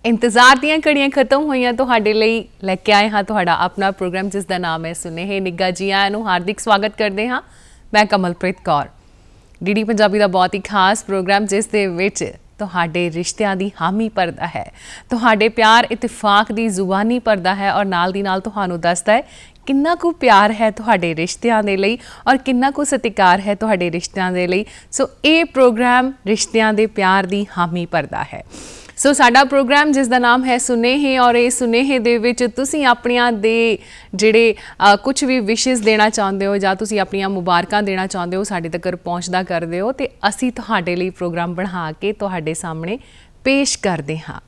इंतजार दियां घड़ियां खत्म होईयां तुहाडे लई लैके आए हाँ तुहाडा अपना प्रोग्राम जिसका नाम है सुनेहे निग्गा जी आयां नूं हार्दिक स्वागत करते हाँ। मैं कमलप्रीत कौर। डीडी पंजाबी का बहुत ही खास प्रोग्राम जिस दे विच तुहाडे रिश्तियां दी हामी भरदा है, तुहाडे प्यार इतफाक दी जुबानी भरदा है और नाल दी नाल तुहानूं दसदा है किन्ना कु प्यार है तुहाडे रिश्तियां दे लई और किन्ना कु सत्कार है तुहाडे रिश्तियां दे लई। सो ये प्रोग्राम रिश्तियां दे प्यार दी हामी भरदा है। सो साडा प्रोग्राम जिसका नाम है सुनेहे और ये सुनेहे दे विच तुसीं अपनियां दे जिहड़े कुछ भी विशेस देना चाहते हो जां तुसीं अपनियां मुबारकां देना चाहते हो साडे तक पहुँचदा करदे हो ते असीं तुहाडे लई प्रोग्राम बना के तुहाडे सामने पेश करदे हां।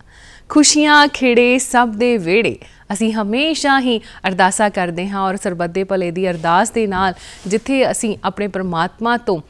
खुशियां खिड़े सब दे वेड़े असी हमेशा ही अरदासा करते हाँ और सरबत दे भले दी अरदास दे नाल जिथे असी अपने परमात्मा तो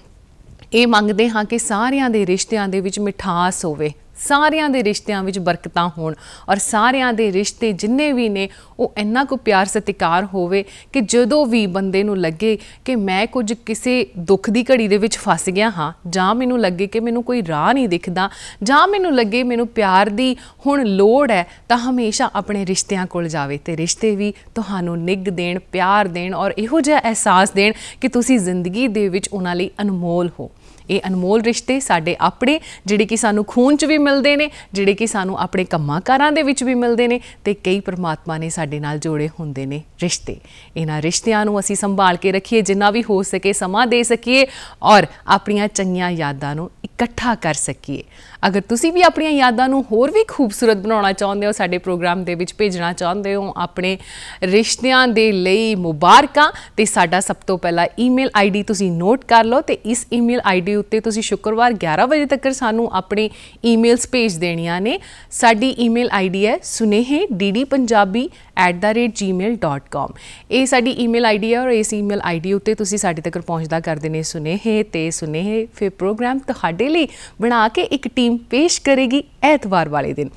ये मंगते हाँ कि सारियां दे रिश्तियां दे विच मिठास होवे, सारियां दे रिश्तियां विच बरकतां होण और सारियां दे रिश्ते जिन्ने भी ने वो इन्ना को प्यार सत्कार होवे कि जदों भी बंदे नूं लगे कि मैं कुछ किसी दुख दी घड़ी दे विच फस गया हाँ जां मैनूं लगे कि मैनूं कोई राह नहीं दिखदा जां मैनूं लगे मैनूं प्यार दी हुण लोड़ है तां हमेशा अपने रिश्तियां कोल जावे ते रिश्ते भी तुहानूं निग देण प्यार देण और इहो जिहा एहसास देण कि तुसीं जिंदगी दे विच उन्हां लई अनमोल हो। ये अनमोल रिश्ते साडे अपने जिहड़े कि सानू खून च भी मिलते हैं, जिहड़े कि सानू अपने कम्मां कारां दे विच भी मिलते हैं ते कई परमात्मा ने साडे नाल जोड़े हुंदे ने रिश्ते। इन्हां रिश्तियां नू असीं संभाल के रखिए जिन्ना भी हो सके समा दे सकीए और अपनियां चंगियां यादां नू इकट्ठा कर सकीए। अगर तुसी भी अपनी यादां नू होर भी खूबसूरत बनाना चाहते हो साडे प्रोग्राम दे विच भेजना चाहते हो अपने रिश्तियां दे लई मुबारकां ते साडा सब तो पहला ईमेल आईडी तुसी नोट कर लो ते इस ईमेल आईडी उत्ते तुसी शुक्रवार 11 बजे तक सानू अपने ईमेल्स भेज देनियां ने। साडी ईमेल आईडी है sunehe@gmail.com। ये साडी ईमेल आईडी है और इस ईमेल आईडी उत्ते तुसी साडे तक पहुंचदा कर देने सुनेहे ते सुनेहे फिर प्रोग्राम तुहाडे लई बना के एक टीम पेश करेगी ऐतवार वाले दिन।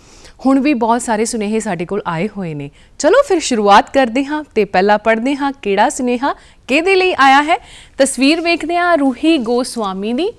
हुण भी बहुत सारे सुनेहे साडे कोल आए हुए ने। चलो फिर शुरुआत करते हाँ ते पहला पढ़ते हाँ किहड़ा सुनेहा किहदे लई आया है। तस्वीर वेखदे हाँ रूही गोस्वामी दी।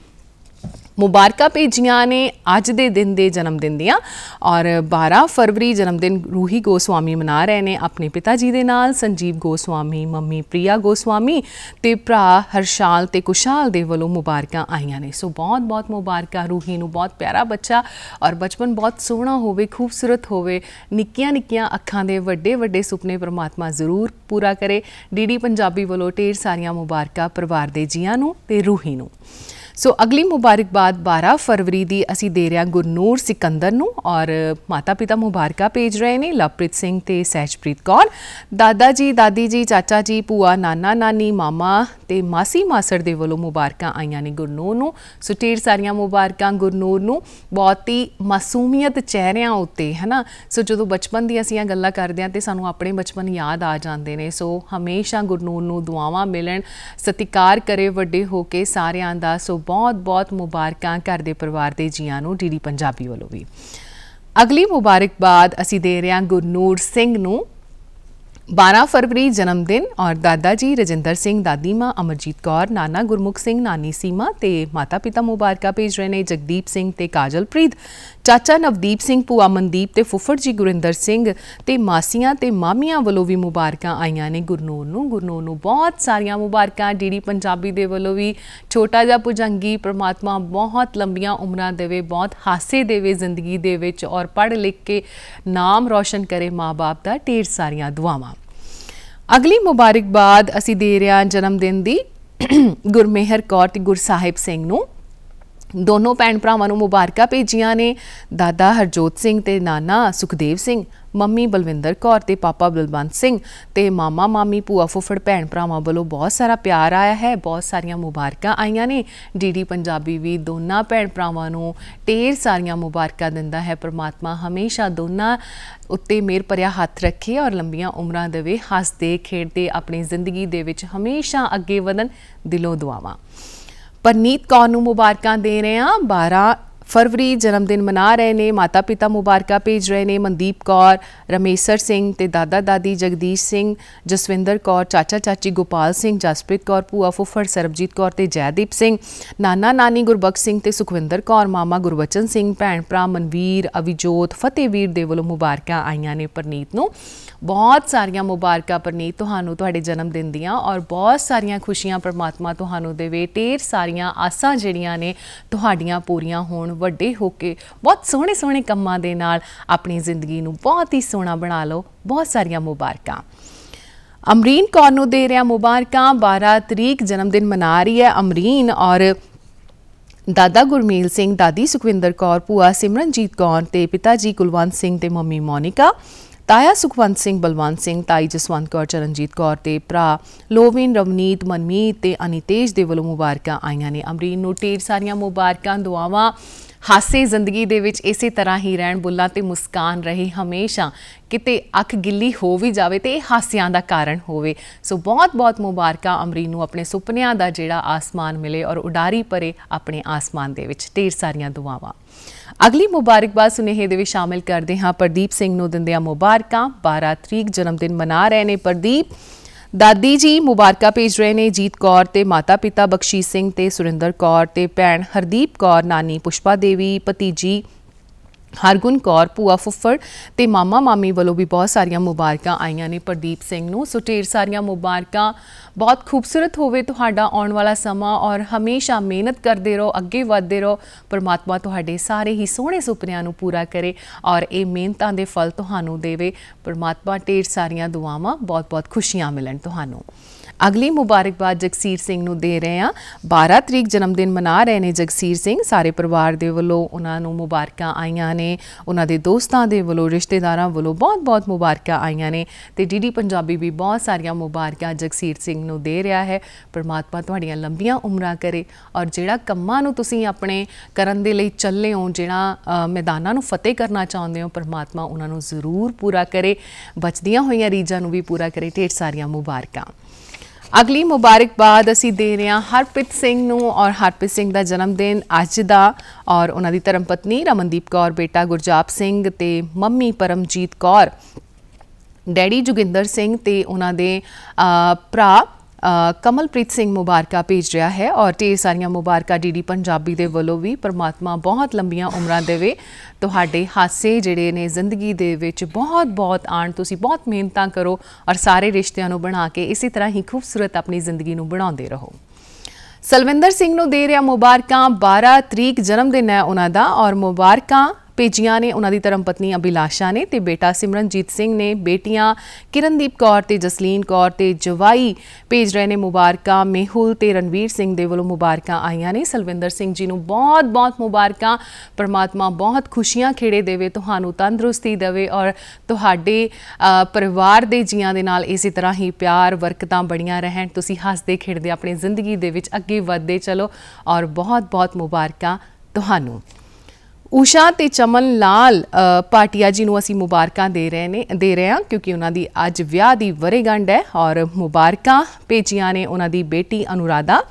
मुबारकां भेजियां ने अज दे दिन दे जन्मदिन दियां और 12 फरवरी जन्मदिन रूही गोस्वामी मना रहे ने अपने पिता जी दे नाल संजीव गोस्वामी, मम्मी प्रिया गोस्वामी ते भरा हरशाल ते कुशाल दे वलों मुबारकां आईयां ने। सो बहुत बहुत मुबारकां रूही नूं। बहुत प्यारा बच्चा और बचपन बहुत सोहना होवे, खूबसूरत होवे, निक्कियां निक्कियां अखां दे वड्डे वड्डे सुपने परमात्मा जरूर पूरा करे। डीडी पंजाबी वलों ढेर सारियां मुबारकां परिवार दे जियां नूं ते रूही नूं। सो अगली मुबारकबाद 12 फरवरी दी असी दे रहे गुरनूर सिकंदर नूं और माता पिता मुबारकां भेज रहे ने लवप्रीत सिंह ते सहजप्रीत कौर। दादा जी, दादी जी, चाचा जी, भूआ, नाना नानी, मामा ते मासी मासड़ दे वलों मुबारकां आईयां ने गुरनूर नूं। सो ढेर सारियां मुबारकां गुरनूर नूं। बहुत ही मासूमियत चेहरिਆਂ उत्ते है ना। सो जो बचपन दी असीं गल्लां करदे हां ते सानूं अपने बचपन याद आ जांदे ने। सो हमेशा गुरनूर नूं दुआवां मिलन, सत्कार करे वड्डे हो के सारियां दा। सो बहुत बहुत मुबारकां घर दे परिवार दे जियां नूं डीडी पंजाबी वालों भी। अगली मुबारकबाद असी दे रहे हैं गुरनूर सिंह नूं। 12 फरवरी जन्मदिन और दादा जी रजिंदर सिंह, दादी माँ अमरजीत कौर, नाना गुरमुख सिंह, नानी सीमा ते माता पिता मुबारकां भेज रहे ने जगदीप सिंह ते काजलप्रीत, चाचा नवदीप सिंह, भूआ मनदीप ते फुफड़ जी गुरिंदर सिंह ते मासियां ते मामियां वलों भी मुबारकां आईयां ने गुरनूर नूं। गुरनूर नूं बहुत सारियां मुबारकां डीडी पंजाबी दे वलों भी। छोटा जा भुजंगी परमात्मा बहुत लंबियां उम्रां देवे, बहुत हासे देवे जिंदगी दे विच और पढ़ लिख के नाम रोशन करे माँ बाप दा। ढेर सारियां दुआवां। अगली मुबारकबाद असी दे रहे जन्मदिन दी गुरमेहर कौर ते गुरसाहिब सिंह नूं। दोनों भैन भरावां नूं मुबारकां भेजियां ने दादा हरजोत सिंह ते नाना सुखदेव सिंह, मम्मी बलविंदर कौर ते पापा बलवंत सिंह ते मामा मामी भूआ फुफड़ भैन भरावां वालों बहुत सारा प्यार आया है। बहुत सारियां मुबारकां आईयां ने। डीडी पंजाबी भी दोनों भैन भरावां नूं ढेर सारियां मुबारकां दिंदा है। परमात्मा हमेशा दोनों उत्ते मेहर भरिया हथ रखे और लंबियां उम्रां देवे, हसदे खेडदे अपनी जिंदगी दे विच हमेशा अगे वधन। दिलों दुआवां। परनीत कौर नूं मुबारकां दे रहे हैं 12 फरवरी जन्मदिन मना रहे ने, माता पिता मुबारक भेज रहे ने, मनदीप कौर, रमेशर सिंह ते दादा दादी जगदीश सिंह, जसविंदर कौर, चाचा चाची गोपाल सिंह, जसप्रीत कौर, भूआ फुफड़ सरबजीत कौर ते जयदीप सिंह, नाना नानी गुरबख्श सिंह ते सुखविंदर कौर, मामा गुरबचन सिंह, भैन भरा मनवीर, अविजोत, फतेहवीर दे वलों मुबारक आईयां ने परनीत नूं। बहुत सारियां मुबारक परनीत तुहानूं तुहाडे जन्मदिन दियां और बहुत सारियां खुशियां परमात्मा तुहानूं देवे। ढेर सारियां आसां जिहड़ियां ने तुहाडियां पूरीआं होण, वड्डे होके बहुत सोहणे सोहणे कंमां दे नाल अपनी जिंदगी नूं बहुत ही सोहना बना लो। बहुत सारियां मुबारकां। अमरीन कौर नूं दे रहा मुबारकां, 12 तरीक जन्मदिन मना रही है अमरीन और दादा गुरमेल सिंह, दादी सुखविंदर कौर, भूआ सिमरनजीत कौर ते पिता जी कुलवंत सिंह ते मम्मी मोनिका, ताया सुखवंत सिंह, बलवंत सिंह, ताई जसवंत कौर, चरणजीत कौर ते भरा लोविन, रवनीत, मनमीत ते अनितेश दे वलों मुबारकां आईयां ने। अमरीन नूं ढेर सारियां मुबारकां, दुआवां, हासे जिंदगी दे विच इसे तरह ही रहन, बुल्लां ते मुस्कान रहे हमेशा, किते अख गिल्ली हो भी जावे ते हासियां दा कारण होवे। सो बहुत बहुत मुबारकां अमरीन नूं अपने सुपनियां दा जिहड़ा आसमान मिले और उडारी भरे अपने आसमान दे विच। ढेर सारियां दुआवां। अगली मुबारकबाद सुनेहे दे विच शामिल करते हाँ प्रदीप सिंह नूं दिंदियां मुबारकां। 12 तरीक जन्मदिन मना रहे ने प्रदीप। दादी जी मुबारक भेज रहे ने, जीत कौर ते माता पिता बख्शीश सिंह ते सुरिंदर कौर ते भैन हरदीप कौर, नानी पुष्पा देवी, भतीजी हरगुन कौर, भूआ फुफड़ ते मामा मामी वालों भी बहुत सारियां मुबारकां आईयां ने प्रदीप सिंह नूं। सो ढेर सारियां मुबारकां। बहुत खूबसूरत होवे तुहाडा आउण वाला समा और हमेशा मेहनत करते रहो, अगे वधदे रहो। परमात्मा तुहाडे सारे ही सोहणे सुपनियां नूं पूरा करे और ये मेहनतां दे फल तुहानूं देवे। परमात्मा ढेर सारियां दुआवां, बहुत बहुत खुशियां मिलन तुहानूं। अगली मुबारकबाद जगसीर सिंह नूं दे रहे हैं। 12 तरीक जन्मदिन मना रहे ने जगसीर सिंह। सारे परिवार दे वलों उन्हां नूं मुबारकां आईयां ने, उन्हां दे दोस्तां दे वलों, रिश्तेदारां वलों बहुत बहुत मुबारकां आईयां ने ते डीडी पंजाबी भी बहुत सारियां मुबारकां जगसीर सिंह नूं दे रहा है। परमात्मा तुहाड़ियां लंबियां उमरां करे और जिहड़ा कंमां नूं तुसीं अपने करन दे लई चले हो, जिहड़ा मैदानां नूं फतेह करना चाहुंदे हो, परमात्मा उन्हां नूं जरूर पूरा करे, बचदियां होईयां रीझां नूं भी पूरा करे। ढेर सारियां मुबारकां। अगली मुबारकबाद असी दे रहे हैं हरप्रीत सिंह नूं और हरप्रीत सिंह दा जन्मदिन अज दा और उन्हां दी धर्म पत्नी रमनदीप कौर, बेटा गुरजाप सिंह ते मम्मी परमजीत कौर, डैडी जोगिंदर सिंह ते उन्हां दे भरा कमलप्रीत सिंह मुबारक भेज रहा है और ढेर सारियां मुबारक डीडी पंजाबी दे वलों भी। परमात्मा बहुत लंबियां उमरां देवे, तुहाडे हासे जिहड़े ने जिंदगी दे विच बहुत बहुत आण, तुसीं बहुत मेहनतां करो और सारे रिश्तियां नूं बना के इसी तरह ही खूबसूरत अपनी जिंदगी नूं बनाउंदे रहो। सलविंदर सिंह नूं दे रहा मुबारकां। 12 तरीक जन्मदिन है उन्हां दा और मुबारकां भेजियां ने उन्हां दी धर्म पत्नी अभिलाषा ने ते बेटा सिमरनजीत सिंह ने, बेटियां किरणदीप कौर ते जसलीन कौर ते जवाई भेज रहे ने मुबारकां। मेहुल ते रणवीर सिंह दे वलों मुबारकां आईयां ने। सलविंदर सिंह जी नूं बहुत बहुत मुबारकां। परमात्मा बहुत खुशियां खेड़े देवे, तुहानूं तंदुरुस्ती देवे और तुहाडे परिवार दे जियां दे नाल इसी तरह ही प्यार बरकतां बणियां रहन, तुसीं हसदे खेड़दे अपनी जिंदगी दे विच अगे वधदे चलो और बहुत बहुत मुबारकां तुहानूं। उषा ते चमन लाल भाटिया जी नूं असीं मुबारकां दे रहे हैं क्योंकि उन्हां दी अज विआह दी वरेगंढ है और मुबारकां भेजियां ने उन्हां दी बेटी अनुराधा,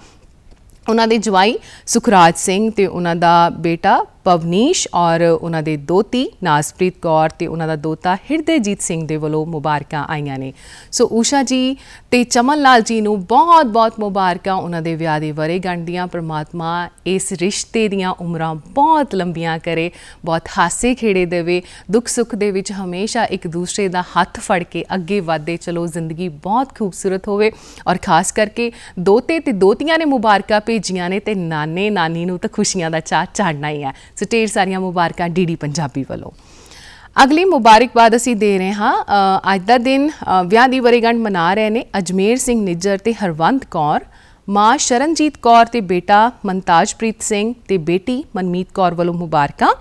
उन्हां दे जवाई सुखराज सिंह ते उन्हां दा बेटा पवनीश और उन्हां दे दोती नाजप्रीत कौर ते उन्हां दा दोता हिरदेजीत सिंह दे वलों मुबारकां आईयां ने। सो उषा जी ते चमन लाल जी नूं बहुत बहुत मुबारकां उन्हां दे विआह दी वरेगंढ दियां। परमात्मा इस रिश्ते दियां उमरां बहुत लंबियां करे, बहुत हासे खेड़े देवे, दुख सुख दे विच हमेशा एक दूसरे दा हत्थ फड़ के अगे वधदे चलो, जिंदगी बहुत खूबसूरत होवे और खास करके दोते ते दोतियां ने मुबारकां भेजियां ने ते नाने नानी नूं तां खुशियां दा चाऽ चढ़ना ही है। सो ढेर सारियां मुबारकां डीडी पंजाबी वालों। अगली मुबारकबाद असी दे रहे हाँ। अज का दिन विआह दी वरेगंढ मना रहे ने अजमेर सिंह निज्जर ते हरवंत कौर, माँ शरणजीत कौर ते बेटा मनताजप्रीत सिंह ते बेटी मनमीत कौर वालों मुबारकां।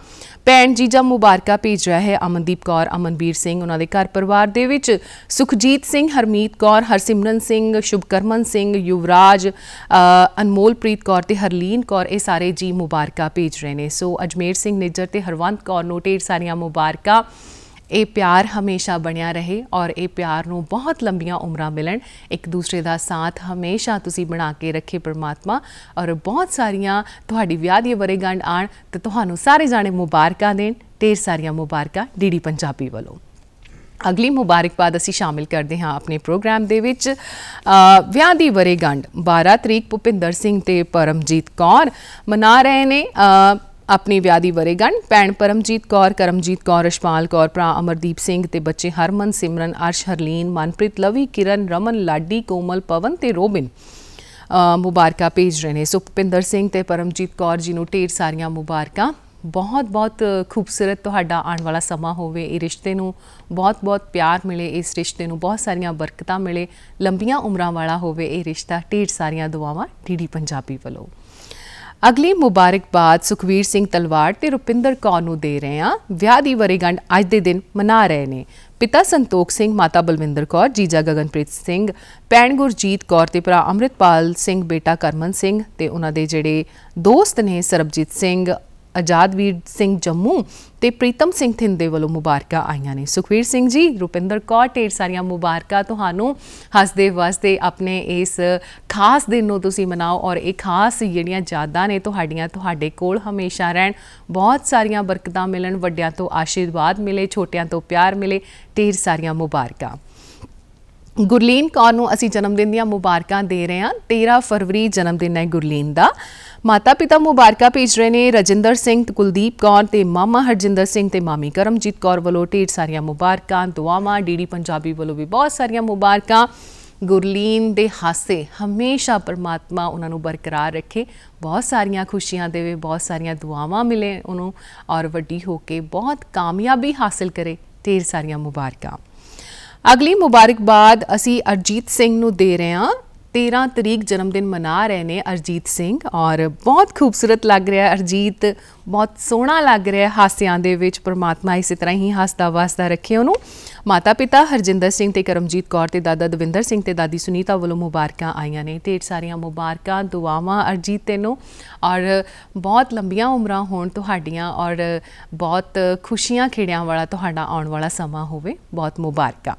भैन जीजा मुबारक भेज रहा है अमनदीप कौर, अमनवीर सिंह, उन्होंने घर परिवार दे विच सुखजीत सिंह, हरमीत कौर, हरसिमरन सिंह, शुभकरमन सिंह, युवराज, अनमोलप्रीत कौर ते हरलीन कौर, ये सारे जी मुबारक भेज रहे हैं। सो अजमेर सिंह निज्जर ते हरवंत कौर नूं ढेर सारियां मुबारकां। ये प्यार हमेशा बनिया रहे और ये प्यार नूं बहुत लंबियां उम्रां मिलन, एक दूसरे का साथ हमेशा तुसी बना के रखे परमात्मा, और बहुत सारियां तुहाडी विआह दी वरेगंढ आण ते तुहानूं सारे जाने मुबारकां देण। ढेर सारियां मुबारकां डीडी पंजाबी वालों। अगली मुबारकबाद असी शामिल करते हाँ अपने प्रोग्राम दे विच। विआह दी वरेगंढ 12 तरीक भुपिंदर सिंह ते परमजीत कौर मना रहे ने अपनी विआह दी वरेगंढ। भैन परमजीत कौर, करमजीत कौर, रशपाल कौर, भरा अमरदीप सिंह ते बच्चे हरमन, सिमरन, अर्श, हरलीन, मनप्रीत, लवी, किरण, रमन, लाडी, कोमल, पवन ते रोबिन मुबारकां भेज रहे हैं। सो भुपिंदर सिंह ते परमजीत कौर जी नूं ढेर सारियां मुबारकां। बहुत बहुत खूबसूरत तुहाडा आने वाला समा होवे, इस रिश्ते नूं बहुत बहुत प्यार मिले, इस रिश्ते नूं बहुत सारियां बरकतां मिले, लंबियां उम्रां वाला होवे ये रिश्ता। ढेर सारियां दुआवां डीडी पंजाबी वालों। अगली मुबारकबाद सुखवीर सिंह तलवाड़ ते रुपिंदर कौर नूं दे रहे हैं। विआह दी वरेगंढ अज दे दिन मना रहे ने पिता संतोख सिंह, माता बलविंदर कौर, जीजा गगनप्रीत सिंह, भैन गुरजीत कौर ते भरा अमृतपाल सिंह, बेटा करमन सिंह ते उन्हां दे जिहड़े दोस्त ने सरबजीत सिंह, आजादवीर सिंह जम्मू ते प्रीतम सिंह थिंदे वालों मुबारकां आईयां ने। सुखवीर सिंह जी, रुपिंदर कौर, ढेर सारियां मुबारकां तुहानूं। हसदे वसदे अपने इस खास दिन नूं तुसीं मनाओ और ये खास जिहड़ियां यादां ने तुहाडियां तुहाडे कोल हमेशा रहन। बहुत सारियां बरकतां मिलन, वड्डियां तो आशीर्वाद मिले, छोटियां तो प्यार मिले। ढेर सारियां मुबारकां। गुरलीन कौर नूं असीं जन्मदिन दीयां मुबारकां दे रहे हैं। 13 फरवरी जन्मदिन है गुरलीन दा। माता पिता मुबारकां भेज रहे ने रजिंदर सिंह, कुलदीप कौर ते मामा हरजिंदर सिंह ते मामी करमजीत कौर वालों। ढेर सारियां मुबारकां, दुआवां डीडी पंजाबी वालों भी बहुत सारियां मुबारकां। गुरलीन दे हासे हमेशा परमात्मा उन्हां नूं बरकरार रखे, बहुत सारियां खुशियां देवे, बहुत सारियां दुआवां मिले उन्होंने और वड्डी होके बहुत कामयाबी हासिल करे। ढेर सारियां मुबारकां। अगली मुबारकबाद असी अरजीत सिंह नूं दे रहे हैं। 13 तरीक जन्मदिन मना रहे हैं अरजीत सिंह और बहुत खूबसूरत लग रहा है अरजीत, बहुत सोहना लग रहा है हासियां दे विच। परमात्मा इस तरह ही हसदा वसदा रखे उन्होंने। माता पिता हरजिंदर सिंह ते करमजीत कौर ते दादा दविंदर सिंह ते दादी सुनीता वालों मुबारकां आईयां ने। ढेर सारियां मुबारकां, दुआवां अरजीत तेनों और बहुत लंबियां उम्रां होण तुहाडियां और बहुत खुशियां खेड़ियां वाला तुहाडा आउण वाला समा होवे। बहुत मुबारकां।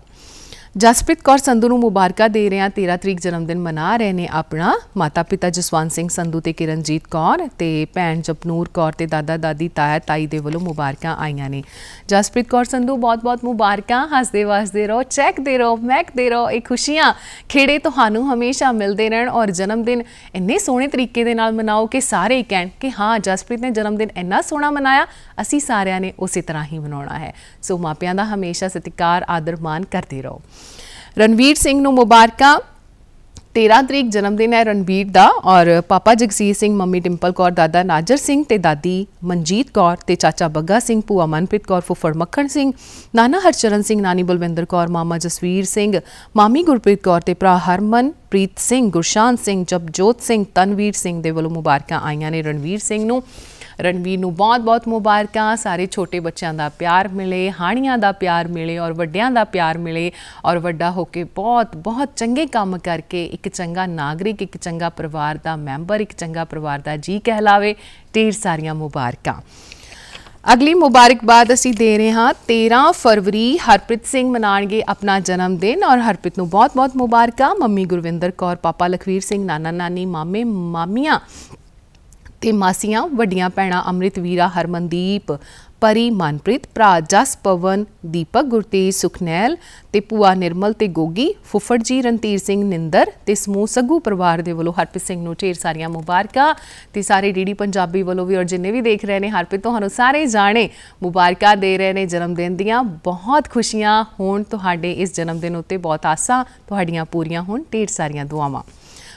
जसप्रीत कौर संधू नूं मुबारकां दे रहे हैं। 13 तरीक जन्मदिन मना रहे ने अपना। माता पिता जसवंत सिंह संधू ते किरणजीत कौर ते भैन जपनूर कौर ते दादा दादी ताया ताई दे वालों मुबारकां आईयां ने। जसप्रीत कौर संधू बहुत बहुत मुबारकां। हसदे वसदे रहो, चहकदे रहो, महकदे रहो। ये खुशियां खेड़े तुहानूं हमेशा मिलते रहन और जन्मदिन इन्ने सोहणे तरीके दे नाल मनाओ कि सारे ही कहण कि हाँ जसप्रीत ने जन्मदिन इन्ना सोहना मनाया, असी सारिਆਂ ने उस तरह ही मनाउणा है। सो मापियां दा हमेशा सत्कार आदर मान करते रहो। रणवीर सिंह नूं मुबारकां। 13 तरीक जन्मदिन है रणवीर दा और पापा जगसीर सिंह, मम्मी डिंपल कौर, दादा नाजर सिंह ते दादी मनजीत कौर ते चाचा बग्गा सिंह, भूआ मनप्रीत कौर, फुफड़ मक्खण सिंह, नाना हरचरण सिंह, नानी बलविंदर कौर, मामा जसवीर सिंह, मामी गुरप्रीत कौर ते भरा हरमन प्रीत सिंह, गुरशान सिंह, जपजोत सिंह, तनवीर सिंह दे वालों मुबारकां आईयां ने रणवीर सिंह नूं। रणवीर नूं बहुत बहुत मुबारकां। सारे छोटे बच्चों का प्यार मिले, हाणियां का प्यार मिले और वड्डियां का प्यार मिले और वड्डा होके बहुत बहुत चंगे काम करके एक चंगा नागरिक, एक चंगा परिवार का मैंबर, एक चंगा परिवार का जी कहलावे। ढेर सारियां मुबारकां। अगली मुबारकबाद असी दे रहे हैं। 13 फरवरी हरप्रीत सिंह मनाएंगे अपना जन्मदिन और हरप्रीत नूं बहुत बहुत मुबारकां। मम्मी गुरविंदर कौर, पापा लखवीर सिंह, नाना नानी, मामे मामियां ते मासियां, वड्डियां भैणां अमृत, वीरा, हरमनदीप, परी, मनप्रीत, भरा जस, पवन, दीपक, गुरतेज, सुखनैल ते भूआ निर्मल ते गोगी, फुफड़ जी रणधीर सिंह, निंदर ते समूह सग्गू परिवार दे वालों हरप्रीत सिंह नूं ढेर सारियां मुबारकां ते सारे डीडी पंजाबी वालों भी और जिन्ने भी देख रहे हैं हरप्रीत तुहानूं सारे जाने मुबारकां दे रहे हैं जन्मदिन दियां। बहुत खुशियां होण तुहाडे इस जन्मदिन उत्ते, बहुत आसां तुहाडियां पूरियां होण। ढेर सारियां दुआवां।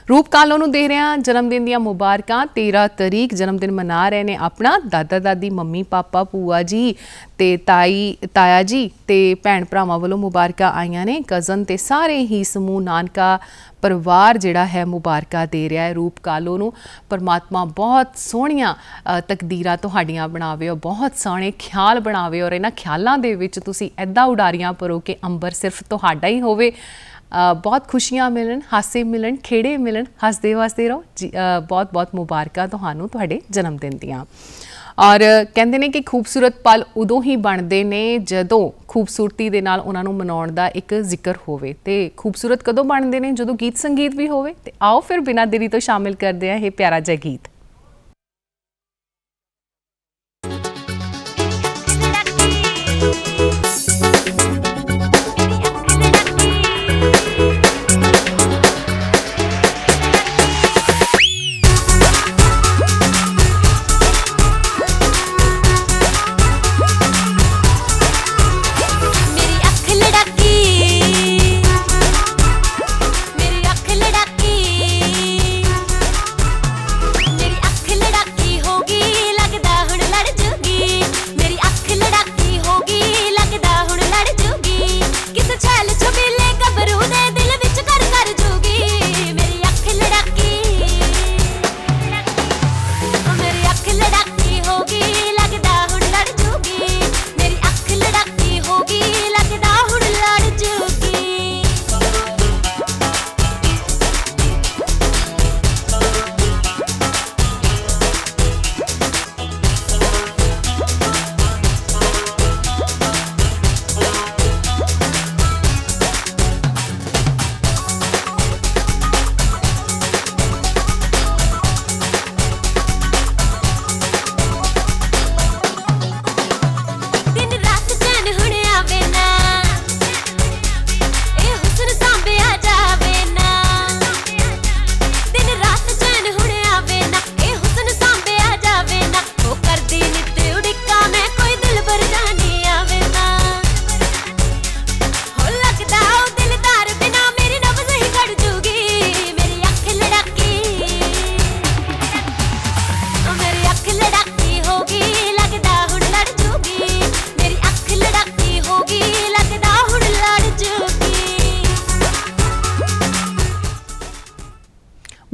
रूप कालों नूं दे रहे हैं जन्मदिन दियां मुबारकां। 13 तरीक जन्मदिन मना रहे ने अपना। दादा दादी, मम्मी पापा, भूआ जी ते ताया जी ते भैन भरावां वालों मुबारकां आईयां ने। कज़न ते सारे ही समूह नानका परिवार जिहड़ा है मुबारकां दे रहा है रूप कालो नूं। परमात्मा बहुत सोहणियां तकदीरां तुहाडियां बनावे और बहुत सोहणे ख्याल बनावे और इन्हां ख्यालां दे विच तुसीं ऐदां उडारियां भरो कि अंबर सिर्फ तुहाडा ही होवे। बहुत खुशियां मिलन, हासे मिलन, खेड़े मिलन, हसदे वसदे रहो। बहुत बहुत मुबारकां तुहानूं तुहाडे जन्मदिन दियां। ਔਰ ਕਹਿੰਦੇ ਨੇ ਕਿ ਖੂਬਸੂਰਤ ਪਲ ਉਦੋਂ ਹੀ ਬਣਦੇ ਨੇ ਜਦੋਂ ਖੂਬਸੂਰਤੀ ਦੇ ਨਾਲ ਉਹਨਾਂ ਨੂੰ ਮਨਾਉਣ ਦਾ ਇੱਕ ਜ਼ਿਕਰ ਹੋਵੇ ਤੇ ਖੂਬਸੂਰਤ ਕਦੋਂ ਬਣਦੇ ਨੇ ਜਦੋਂ ਗੀਤ ਸੰਗੀਤ ਵੀ ਹੋਵੇ। ਤੇ ਆਓ ਫਿਰ ਬਿਨਾਂ ਦੇਰੀ ਤੋਂ ਸ਼ਾਮਿਲ ਕਰਦੇ ਹਾਂ ਇਹ ਪਿਆਰਾ ਜਿਹਾ ਗੀਤ।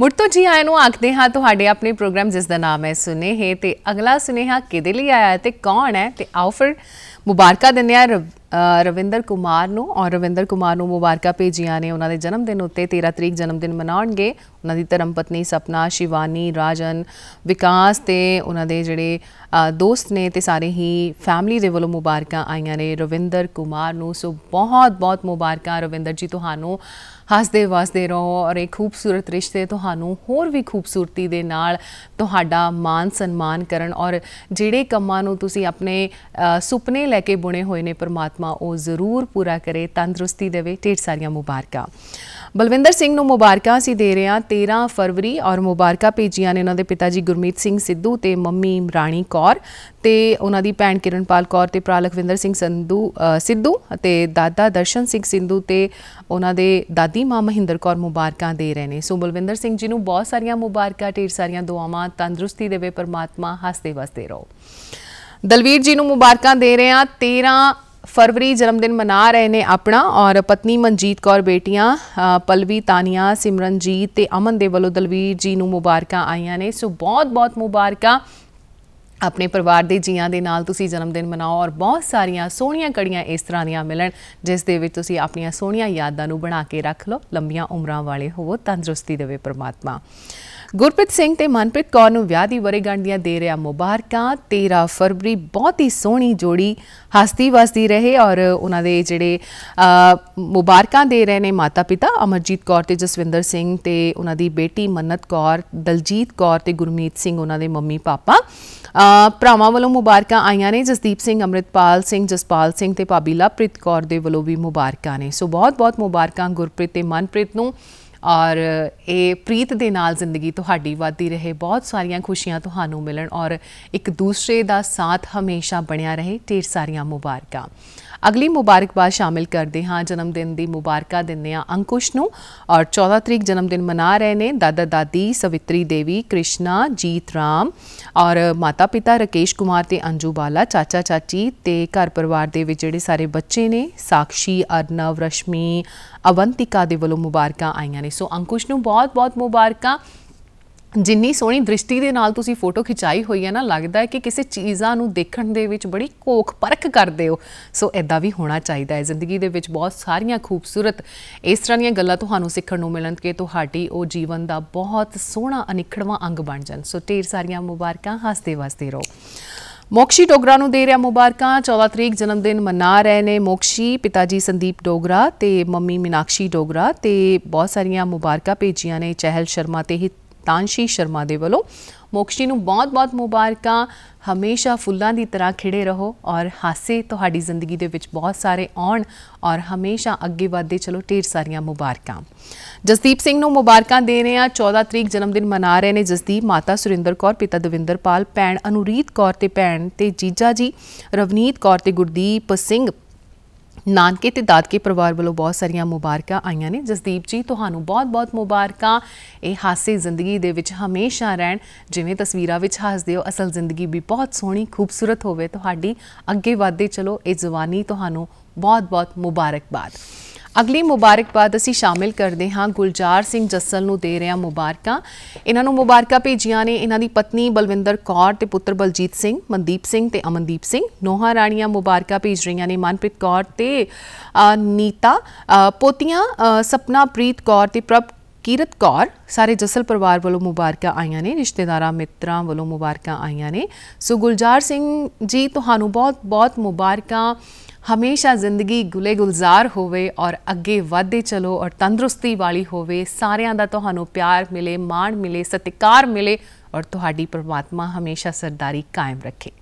ਮੁੜ ਤੋਂ ਜੀ ਆਇਆਂ ਨੂੰ ਆਖਦੇ ਹਾਂ ਤੁਹਾਡੇ ਆਪਣੇ ਪ੍ਰੋਗਰਾਮ ਜਿਸ ਦਾ ਨਾਮ ਹੈ ਸੁਨੇਹੇ। ਤੇ ਅਗਲਾ ਸੁਨੇਹਾ ਕਿਹਦੇ ਲਈ ਆਇਆ ਤੇ ਕੌਣ ਹੈ ਤੇ ਆਓ ਫਿਰ ਮੁਬਾਰਕਾਂ ਦਿੰਦੇ ਹਾਂ ਰਵਿੰਦਰ ਕੁਮਾਰ ਨੂੰ। ਔਰ ਰਵਿੰਦਰ ਕੁਮਾਰ ਨੂੰ ਮੁਬਾਰਕਾਂ ਭੇਜੀਆਂ ਨੇ ਉਹਨਾਂ ਦੇ ਜਨਮ ਦਿਨ ਉੱਤੇ। 13 ਤਰੀਕ ਜਨਮ ਦਿਨ ਮਨਾਉਣਗੇ ਉਹਨਾਂ ਦੀ ਧਰਮ ਪਤਨੀ ਸਪਨਾ, ਸ਼ਿਵਾਨੀ, ਰਾਜਨ, ਵਿਕਾਸ ਤੇ ਉਹਨਾਂ ਦੇ ਜਿਹੜੇ ਦੋਸਤ ਨੇ ਤੇ ਸਾਰੇ ਹੀ ਫੈਮਿਲੀ ਦੇ ਵੱਲੋਂ ਮੁਬਾਰਕਾਂ ਆਈਆਂ ਨੇ ਰਵਿੰਦਰ ਕੁਮਾਰ ਨੂੰ। ਸੋ ਬਹੁਤ ਬਹੁਤ ਮੁਬਾਰਕਾਂ ਰਵਿੰਦਰ ਜੀ ਤੁਹਾਨੂੰ। ਹੱਸਦੇ ਵਸਦੇ ਰਹੋ ਔਰ ਇਹ ਖੂਬਸੂਰਤ ਰਿਸ਼ਤੇ ਤੁਹਾਨੂੰ ਹੋਰ ਵੀ ਖੂਬਸੂਰਤੀ ਦੇ ਨਾਲ ਤੁਹਾਡਾ ਮਾਨ ਸਨਮਾਨ ਕਰਨ ਔਰ ਜਿਹੜੇ ਕੰਮਾਂ ਨੂੰ ਤੁਸੀਂ ਆਪਣੇ ਸੁਪਨੇ ਲੈ ਕੇ ਬੁਣੇ ਹੋਏ ਨੇ ਪਰਮਾਤਮਾ ਉਹ ਜ਼ਰੂਰ ਪੂਰਾ ਕਰੇ, ਤੰਦਰੁਸਤੀ ਦੇਵੇ। ਢੇਰ ਸਾਰੀਆਂ ਮੁਬਾਰਕਾਂ। ਬਲਵਿੰਦਰ ਸਿੰਘ ਨੂੰ ਮੁਬਾਰਕਾਂ ਅਸੀਂ ਦੇ ਰਹੇ ਹਾਂ 13 ਫਰਵਰੀ ਔਰ ਮੁਬਾਰਕਾਂ ਭੇਜੀਆਂ ਨੇ ਉਹਨਾਂ ਦੇ ਪਿਤਾ ਜੀ ਗੁਰਮੀਤ ਸਿੰਘ ਸਿੱਧੂ ਤੇ ਮੰਮੀ ਰਾਣੀ ਕੌਰ ਤੇ ਉਹਨਾਂ ਦੀ ਭੈਣ ਕਿਰਨਪਾਲ ਕੌਰ ਤੇ ਭਰਾ ਲਖਵਿੰਦਰ ਸਿੰਘ ਸਿੱਧੂ ਅਤੇ ਦਾਦਾ ਦਰਸ਼ਨ ਸਿੰਘ ਸਿੱਧੂ ਤੇ ਉਹਨਾਂ ਦੇ ਦਾਦੀ ਮਾਂ ਮਹਿੰਦਰ ਕੌਰ ਮੁਬਾਰਕਾਂ ਦੇ ਰਹੇ ਨੇ। ਸੋ ਬਲਵਿੰਦਰ ਸਿੰਘ ਜੀ ਨੂੰ ਬਹੁਤ ਸਾਰੀਆਂ ਮੁਬਾਰਕਾਂ, ਢੇਰ ਸਾਰੀਆਂ ਦੁਆਵਾਂ, ਤੰਦਰੁਸਤੀ ਦੇਵੇ ਪਰਮਾਤਮਾ, ਹੱਸਦੇ ਵਸਦੇ ਰਹੋ। ਦਲਵੀਰ ਜੀ ਨੂੰ ਮੁਬਾਰਕਾਂ ਦੇ ਰਹੇ ਹਾਂ 13 फरवरी जन्मदिन मना रहे ने अपना और पत्नी मनजीत कौर, बेटियां पलवी, तानिया, सिमरनजीत ते अमन दे वल्लों दलवीर जी नूं मुबारकां आईयां ने। सो बहुत बहुत मुबारकां अपने परिवार के जियां दे नाल तुसी जन्मदिन मनाओ और बहुत सारिया सोहणियां कड़ियां इस तरह दियां मिलन जिस दे विच तुसी अपनियां सोहणियां यादां नूं बना के रख लो। लंबियां उमरां वाले होवो, तंदरुस्ती देवे परमात्मा। गुरप्रीत सिंह ते मनप्रीत कौर नूं विआह दी वरेगंढ दियां दे रहा मुबारकां। 13 फरवरी बहुत ही सोहनी जोड़ी हसदी वसदी रहे और उन्हां दे जिहड़े मुबारकां दे रहे ने माता पिता अमरजीत कौर ते जसविंदर सिंह ते उन्हां दी बेटी मन्नत कौर, दलजीत कौर ते गुरमीत सिंह उन्हां दे मम्मी पापा। भरावां वल्लों मुबारकां आईयां ने जसदीप सिंह, अमृतपाल सिंह, जसपाल सिंह ते भाभी लवप्रीत कौर दे वल्लों भी मुबारकां ने। सो बहुत बहुत मुबारकां गुरप्रीत ते मनप्रीत नूं और ये प्रीत दे नाल जिंदगी तुहाडी वधदी रहे, बहुत सारियां खुशियां तुहानूं मिलन और एक दूसरे दा साथ हमेशा बनिया रहे। ढेर सारियां मुबारकां। अगली मुबारकबाद शामिल करते हाँ जन्मदिन की मुबारक दिंदे हां अंकुश नूं और 14 तरीक जन्मदिन मना रहे ने दादा दादी सवित्री देवी, कृष्णा, जीत राम और माता पिता राकेश कुमार ते अंजू बाला, चाचा चाची ते घर परिवार दे विच जिहड़े सारे बच्चे ने साक्षी, अर्नव, रश्मि, अवंतिका दे वल्लों मुबारकां आईयां ने। सो अंकुश नूं बहुत बहुत मुबारकां। जिन्नी सोहनी दृष्टि दे नाल तुसी फोटो खिचाई हुई है ना, लगता है कि किसी चीज़ां नूं देखण दे विच बड़ी कोख परख करदे हो। सो इदां भी होना चाहिए है जिंदगी दे विच। बहुत सारियां खूबसूरत इस तरह दीयां गल्लां तुहानूं सिੱਖਣ नूं मिलन कि तुहाडी ਉਹ जीवन दा बहुत सोहना अनिखड़वां अंग बन जाण। सो ढेर सारियां मुबारकां, हसदे वसदे रहो। मोक्षी डोगरा ਨੂੰ ਦੇ ਰਿਹਾ ਮੁਬਾਰਕਾਂ 14 ਤਰੀਕ ਜਨਮ ਦਿਨ ਮਨਾ ਰਹੇ ਨੇ मोक्षी पिता जी संदीप डोगरा ਤੇ ਮੰਮੀ ਮੀਨਾਕਸ਼ੀ ਡੋਗਰਾ ਤੇ ਬਹੁਤ ਸਾਰੀਆਂ ਮੁਬਾਰਕਾਂ ਭੇਜੀਆਂ ਨੇ ਚਹਿਲ ਸ਼ਰਮਾ ਤੇ ਤਾਂਸ਼ੀ ਸ਼ਰਮਾ ਦੇ ਵੱਲੋਂ मोक्षी ਨੂੰ बहुत-बहुत ਮੁਬਾਰਕਾਂ हमेशा फुल्लां दी तरह खिड़े रहो और हासे तुहाडी जिंदगी दे विच बहुत सारे आउण और हमेशा अगे वधदे चलो ढेर सारियां मुबारकां। जसदीप सिंह नूं मुबारकां दे रहे हैं 14 तरीक जन्मदिन मना रहे ने जसदीप माता सुरिंदर कौर पिता दविंदरपाल भैन अनुरीत कौर ते भैन ते जीजा जी रवनीत कौर ते गुरदीप सिंह नानके ते दादके परिवार वालों बहुत सारिया मुबारकां आईयां ने। जसदीप जी तुहानूं बहुत बहुत मुबारकां ये हासे जिंदगी दे विच हमेशा रहन जिवें तस्वीरां विच हसदे हो असल जिंदगी भी बहुत सोहनी खूबसूरत होवे तुहाडी अगे वधदे चलो ये जवानी तुहानूं बहुत बहुत मुबारकबाद। अगली मुबारकबाद असी शामिल करते हाँ गुलजार सिंह जस्सल नूं दे रहे मुबारकां। इन्हां नूं मुबारकां भेजियां ने इन्हां दी पत्नी बलविंदर कौर ते पुत्र बलजीत सिंह मनदीप सिंह ते अमनदीप सिंह। नोहां राणियां मुबारकां भेज रही ने मनप्रीत कौर ते नीता पोतियां सपनाप्रीत कौर ते प्रभ कीरत कौर सारे जसल परिवार वालों मुबारकां आईयां ने रिश्तेदारां मित्रां वालों मुबारकां आईयां ने। सो गुलजार सिंह जी तुहानूं बहुत बहुत मुबारकां हमेशा जिंदगी गुले गुलजार होवे और अगे वधदे चलो और तंदुरुस्ती वाली होवे सारियां दा तुहानूं प्यार मिले मान मिले सत्कार मिले और तुहाडी परमात्मा हमेशा सरदारी कायम रखे।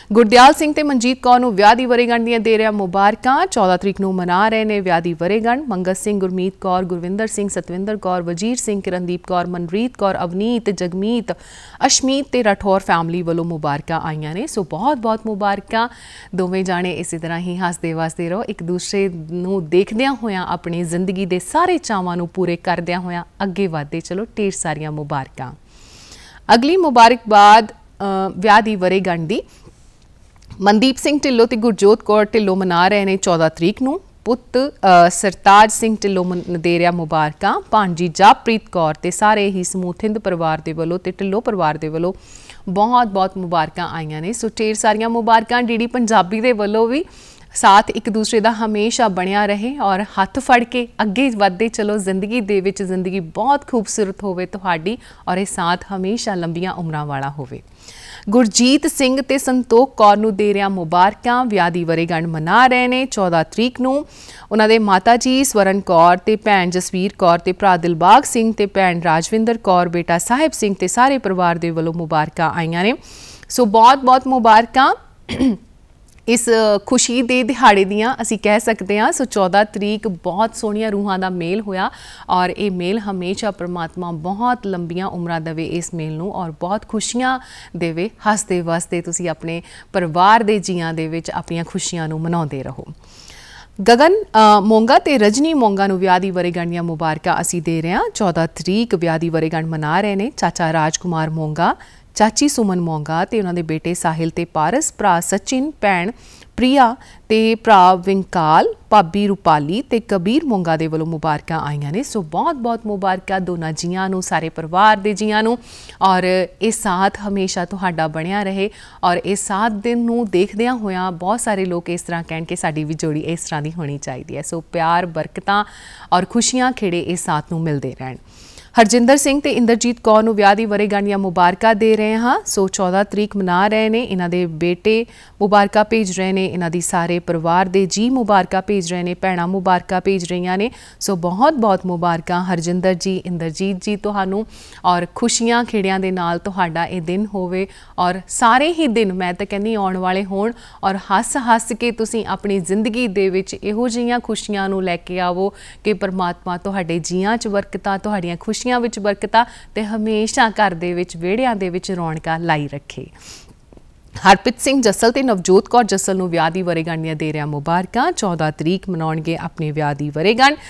गुरदयाल सिंह ते मनजीत कौर नूं विआह दी वरेगंढ दीआं दे रहा मुबारकां 14 तरीक नूं मना रहे ने विआह दी वरेगंढ। मंगत सिंह गुरमीत कौर गुरविंदर सिंह सतविंदर कौर वजीर सिंह किरणदीप कौर मनरीत कौर अवनीत जगमीत अशमीत ते राठौर फैमिली वालों मुबारकां आईयां ने। सो बहुत बहुत मुबारकां दोवें जाने इसी तरह ही हसदे वसदे रहो एक दूसरे नूं देखदियां होयां अपनी जिंदगी दे सारे चावां नूं पूरे करदियां होयां अगे वधदे चलो ढेर सारियां मुबारकां। अगली मुबारकबाद विआह दी वरेगंढ दी मनदीप सिंह ढिल्लों ते गुरजोत कौर ढिल्लों मना रहे ने 14 तरीक नूं। पुत सरताज सिंह ढिल्लों दे रहा मुबारकां। भांजी जापप्रीत कौर ते सारे ही समूह थिंद परिवार दे वल्लों ते ढिल्लों परिवार दे वल्लों बहुत बहुत मुबारकां आईयां ने। सो ढेर सारियां मुबारकां डीडी पंजाबी दे वल्लों भी साथ एक दूसरे का हमेशा बनिया रहे और हथ फड़ के अगे वधदे चलो जिंदगी दे विच जिंदगी बहुत खूबसूरत होवे तुहाडी और ये साथ हमेशा लंबियां उम्रां वाला होवे। गुरजीत सिंह ते संतोख कौर नूं दे रहा मुबारकां विआह दी वरेगंढ मना रहे ने 14 तरीक नूं। उन्हां दे माता जी स्वरण कौर ते भैन जसवीर कौर ते भरा दिलबाग सिंह ते भैन राजविंदर कौर बेटा साहिब सिंह ते सारे परिवार दे वल्लों मुबारकां आईयां ने। सो बहुत बहुत मुबारकां इस खुशी दे दिहाड़े दियां असी कह सकते हैं। सो 14 तरीक बहुत सोहणियां रूहां दा मेल होया और ये मेल हमेशा परमात्मा बहुत लंबियां उम्रां देवे इस मेल नूं और बहुत खुशियां देवे हसदे वसदे तुसी अपने परिवार दे जियां दे विच अपनियां खुशियां नूं मनाउंदे रहो। गगन मोंगा ते रजनी मोंगा नूं विआह दी वरेगंढ दीआं मुबारकां असी दे रहे हैं। 14 तरीक विआह दी वरेगंढ मना रहे ने चाचा राजकुमार मोंगा चाची सुमन मोंगा ते उन्हां दे बेटे साहिल ते पारस भरा सचिन भैन प्रिया ते भरा विंकाल भाबी रूपाली ते कबीर मोंगा दे वल्लों मुबारकां आईयां ने। सो बहुत बहुत मुबारकां दोनों जियां नूं सारे परिवार दे जियां नूं और ये साथ हमेशा तुहाडा बनिया रहे और इस 7 दिन नूं देखदियां होयां बहुत सारे लोग इस तरह कहण कि साडी भी जोड़ी इस तरह दी होनी चाहिए है। सो प्यार बरकतां और खुशियां खेड़े इस साथ नूं मिलदे रहण। हरजिंदर सिंह ते इंदरजीत कौर नूं विआह दी वरेगंढ दीआं मुबारकां दे रहे हाँ। सो 14 तरीक मना रहे ने इन्हां दे बेटे मुबारकां भेज रहे ने इन्हां दी सारे परिवार दे जी मुबारकां भेज रहे ने भैणां मुबारकां भेज रही ने। सो बहुत बहुत मुबारकां हरजिंदर जी इंदरजीत जी तुहानूं और खुशियां खेड़ियां दे नाल तुहाडा ये दिन होवे और सारे ही दिन मैं तो कहनी आउण वाले होण और हस हस के तुसीं अपनी जिंदगी दे विच इहो जिहियां खुशियां नूं लैके आवो कि परमात्मा तुहाडे जियां च बरकतां तुहाडीआं खुशियां विच बरकतां ते हमेशा घर दे विच वेड़ियां दे विच रौनकां लाई रखे। हरप्रीत सिंह जस्सल ते नवजोत कौर जस्सल नूं विआह दी वरेगंढ दे रहा मुबारकां 14 तरीक मनाउणगे अपने विआह दी वरेगंढ।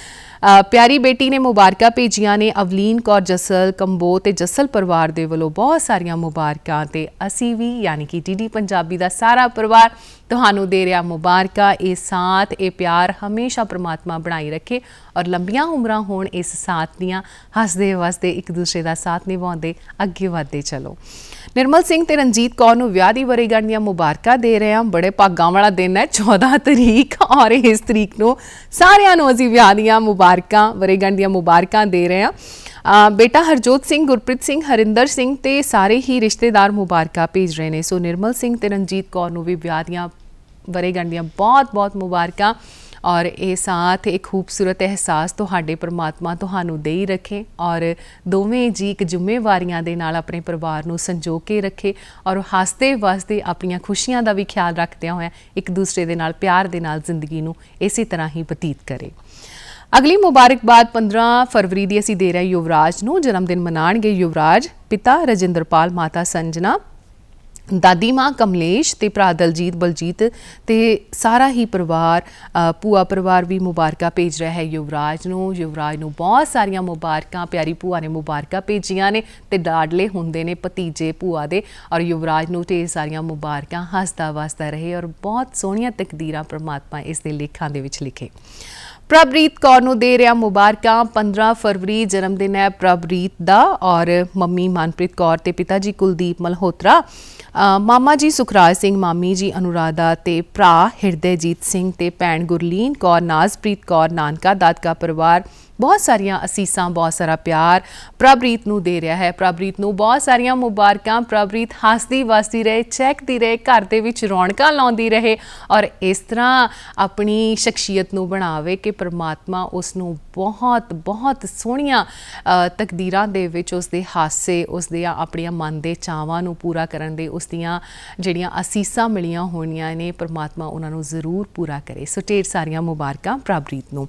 प्यारी बेटी ने मुबारकां भेजियां ने अवलीन कौर जस्सल कंबो ते जस्सल परिवार दे वल्लों बहुत सारियां मुबारकां ते असी भी यानी कि डीडी पंजाबी दा सारा परिवार तुहानूं दे रहा मुबारकां। ये साथ ये प्यार हमेशा परमात्मा बनाई रखे और लंबियां उम्रां होण इस साथ दियां हसदे वसदे एक दूसरे का साथ निभाउंदे अगे वधदे चलो। निर्मल सिंह ते रंजीत कौर नूं विआह दी वरेगंढ दीआं मुबारकां दे रहे हैं। बड़े भागां वाला दिन है 14 तरीक और इस तरीक नूं सारिआं नूं असीं विआह दीआं मुबारकां वरेगंढ दीआं मुबारकां दे रहे हैं। बेटा हरजोत सिंह, गुरप्रीत सिंह, हरिंदर सिंह ते सारे ही रिश्तेदार मुबारਕਾਂ भेज रहे हैं। सो निर्मल सिंह ते रंजीत कौर नूं भी विआह दीआं वरेगंढ दीआं बहुत बहुत मुबारਕਾਂ। और ये साथ एक खूबसूरत एहसास तुहाडे परमात्मा तुहानू दे ही रखे और दोवें जी एक जिम्मेवारियां दे नाल अपने परिवार नू संजो के रखे और हसते वसते अपनियां खुशियां दा भी ख्याल रखदियां होया एक दूसरे दे नाल प्यार दे नाल जिंदगी नू इसी तरह ही बतीत करे। अगली मुबारकबाद 15 फरवरी की असी दे रहे युवराज नू। जन्मदिन मनाणगे युवराज। पिता रजिंदरपाल, माता संजना, दादी माँ कमलेश ते भरा दलजीत, बलजीत ते सारा ही परिवार, भूआ परिवार भी मुबारਕਾਂ भेज रहा है युवराज नू। युवराज नू बहुत सारियां मुबारਕਾਂ प्यारी भूआ ने मुबारਕਾਂ भेजियां ने ते लाडले हुंदे ने भतीजे भूआ दे और युवराज नू ढेर सारियां मुबारਕਾਂ, हसदा वसदा रहे और बहुत सोहणियां तकदीरां परमात्मा इस दे लेखां दे विच लिखे। प्रभरीत कौर नू दे रहा मुबारਕਾਂ। 15 फरवरी जन्मदिन है प्रभरीत दा और मम्मी मनप्रीत कौर ते पिता जी कुलदीप मल्होत्रा, मामा जी सुखराज सिंह, मामी जी अनुराधा ते भरा हिरदेजीत सिंह ते भैन गुरलीन कौर, नाजप्रीत कौर, नानका दादका परिवार बहुत सारियां असीसां, बहुत सारा प्यार प्रभरीत नू दे रहा है। प्रभरीत नू बहुत सारियां मुबारਕਾਂ। प्रभरीत हसदी वसदी रहे, चहकदी रहे, घर दे विच रौनकां लाउंदी रहे और इस तरह अपनी शख्सियत नू बनावे कि परमात्मा उसनू बहुत बहुत सोहणियां तकदीरां दे विच उसदे हासे, उसदियां अपनियां मन दे चावां नू पूरा करन दे, उसदियां जिहड़ियां असीसां मिलियां होणियां ने परमात्मा उन्हां नू जरूर पूरा करे। सो ढेर सारियां मुबारਕਾਂ प्रभरीत नू।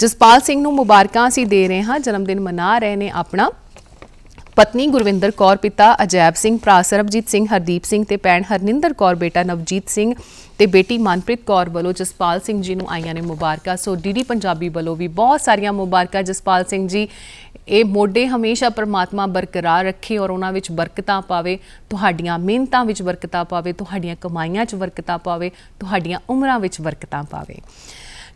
जसपाल सिंह नू मुबारਕਾਂ असीं दे रहे हाँ। जन्मदिन मना रहे ने अपना। पत्नी गुरविंदर कौर, पिता अजैब सिंह, भरा सरबजीत सिंह, हरदीप सिंह ते भैन हरनिंदर कौर, बेटा नवजीत सिंह ते बेटी मनप्रीत कौर वालों जसपाल सिंह जी नूं आईयां ने मुबारਕਾਂ। सो डीडी पंजाबी वालों भी बहुत सारियां मुबारਕਾਂ। जसपाल सिंह जी ये मोढे हमेशा परमात्मा बरकरार रखे और उन्हां विच बरकतां पावे, तुहाडीआं मिहनतां विच बरकतां पावे, तुहाडीआं कमाईआं च बरकतां पावे, तुहाडीआं उमरां विच बरकतां पावे।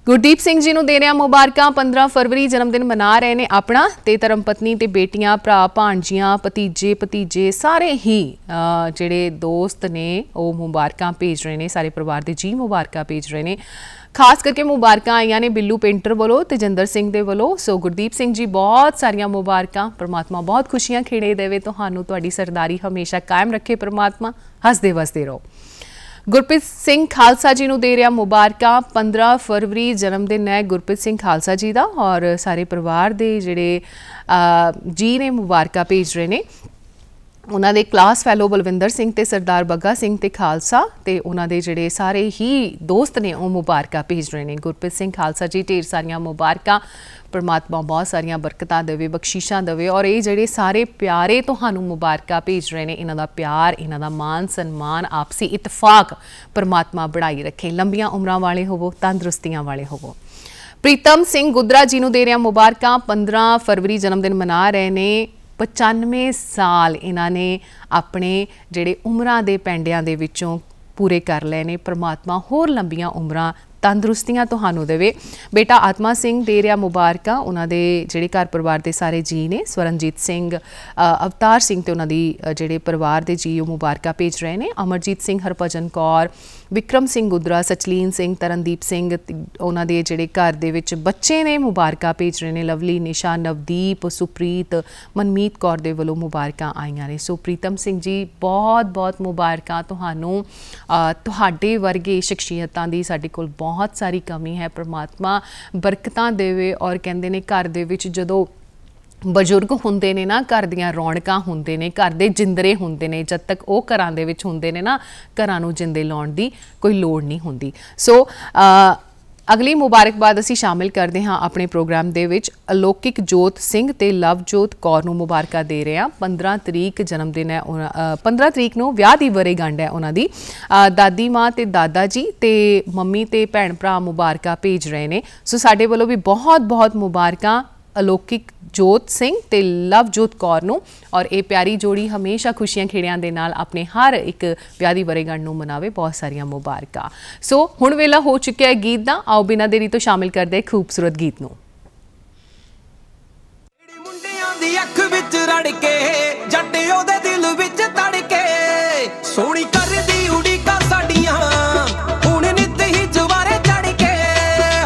गुरदीप सिंह जी नूं दे रहा मुबारਕਾਂ। 15 फरवरी जन्मदिन मना रहे ने अपना ते धर्म पत्नी ते बेटियां, भरा भाणजियां, भतीजे भतीजे सारे ही जिहड़े दोस्त ने वो मुबारਕਾਂ भेज रहे ने, सारे परिवार दे जी मुबारਕਾਂ भेज रहे ने। खास करके मुबारਕਾਂ आईयां ने बिल्लू पेंटर वालों, तेजिंदर सिंह दे वालों। सो गुरदीप सिंह जी बहुत सारियां मुबारਕਾਂ। परमात्मा बहुत खुशियां खेड़े देवे तुहानू, तुहाडी सरदारी हमेशा कायम रखे परमात्मा, हसदे वसदे रहो। गुरप्रीत सिंह खालसा जी नूं दे रहा मुबारਕਾਂ। 15 फरवरी जन्मदिन है गुरप्रीत सिंह खालसा जी का और सारे परिवार के जिहड़े जी ने मुबारਕਾਂ भेज रहे ने। उन्हां दे क्लास फैलो बलविंदर सिंह ते सरदार बग्गा सिंह ते खालसा ते उन्हां दे जिहड़े सारे ही दोस्त ने वो मुबारਕਾਂ भेज रहे हैं। गुरप्रीत सिंह खालसा जी ढेर सारियां मुबारਕਾਂ। परमात्मा बहुत सारियां बरकतां देवे, बख्शिशां देवे और ये जिहड़े सारे प्यारे तुहानू मुबारਕਾਂ भेज रहे हैं, इन्हां दा प्यार, इन्हां दा मान सन्मान, आपसी इतफाक परमात्मा बढ़ाई रखे। लंबियां उमरां वाले होवो, तंदुरुस्तियां वाले होवो। प्रीतम सिंह गुद्रा जी नूं दे रहा मुबारਕਾਂ। 15 फरवरी जन्मदिन मना रहे ने। 95 साल इन्हां ने अपने जिहड़े उमरां दे पैंडियां दे विचों पूरे कर लए ने। परमात्मा होर लंबियां उमरां तंदुरुस्तियां तुहानू देवे। बेटा आत्मा सिंह दे रहा मुबारਕਾਂ। उन्होंने जिहड़े घर परिवार के सारे जी ने, स्वरनजीत सिंह, अवतार सिंह ते उन्होंने जिहड़े परिवार के जी मुबारਕਾਂ भेज रहे हैं। अमरजीत सिंह, हरभजन कौर, विक्रम सिंह गुद्रा, सचलीन सिंह, तरनदीप सिंह, उन्होंने जिहड़े घर दे विच बच्चे ने मुबारਕਾਂ भेज रहे हैं। लवली, निशा, नवदीप, सुप्रीत, मनमीत कौर दे वलों मुबारਕਾਂ आईयां ने। सो प्रीतम सिंह जी बहुत बहुत मुबारਕਾਂ तुहानू। तुहाडे वर्गे शख्सियतां दी साडे कोल बहुत सारी कमी है। परमात्मा बरकतां देवे और कहंदे ने घर दे विच जदों बजुर्ग हुंदे ने ना, घर दियां रौनकां हुंदे ने, घर दे जिंदरे हुंदे ने, जद तक वो घरां दे विच हुंदे ने ना, घरां नूं जिंदे लाउण दी कोई लोड़ नहीं हुंदी। सो अगली मुबारकबाद असी शामिल करते हाँ अपने प्रोग्राम दे विच। अलौकिक जोत सिंह ते लवजोत कौर नूं मुबारਕਾਂ दे रहे हैं। 15 तरीक जन्मदिन है, 15 तरीक नूं विआह दी वरेगंढ है उन्हां दी। दादी माँ ते दादा जी ते मम्मी ते भैन भरा मुबारਕਾਂ भेज रहे हैं। सो साडे वल्लों भी बहुत बहुत मुबारਕਾਂ अलौकिक जोत सिंह ते लवजोत कौर नूं और ये प्यारी जोड़ी हमेशा खुशियां खेड़ियां दे नाल अपने हर एक विआह दी वरेगंढ नूं मनावे। बहुत सारियां मुबारਕਾਂ। सो हुण वेला हो चुकिया है गीत दा, आओ बिना देरी तो शामिल करदे एक खूबसूरत गीत नूं। मुंडियां दी अख विच रड़ के जट ओदे दिल विच तड़के सोहणी करदी उड़ीका साडियां हुण नित ही जवारे चढ़ के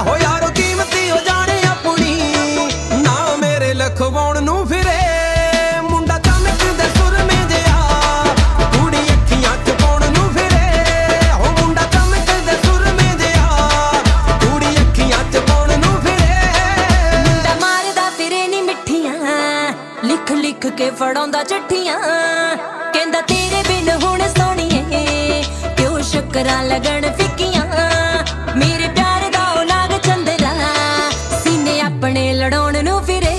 हो यारो कीमती हो जाने अपनी ना मेरे लखवाउण नूं फिरे चिट्ठियां कहंदा तेरे बिन हुण सोहणीए क्यों शुकरां लगन फिक्कियां मेरे प्यार दा ओ नाग चंदरा सीने अपने लड़ाउण नूं फिरे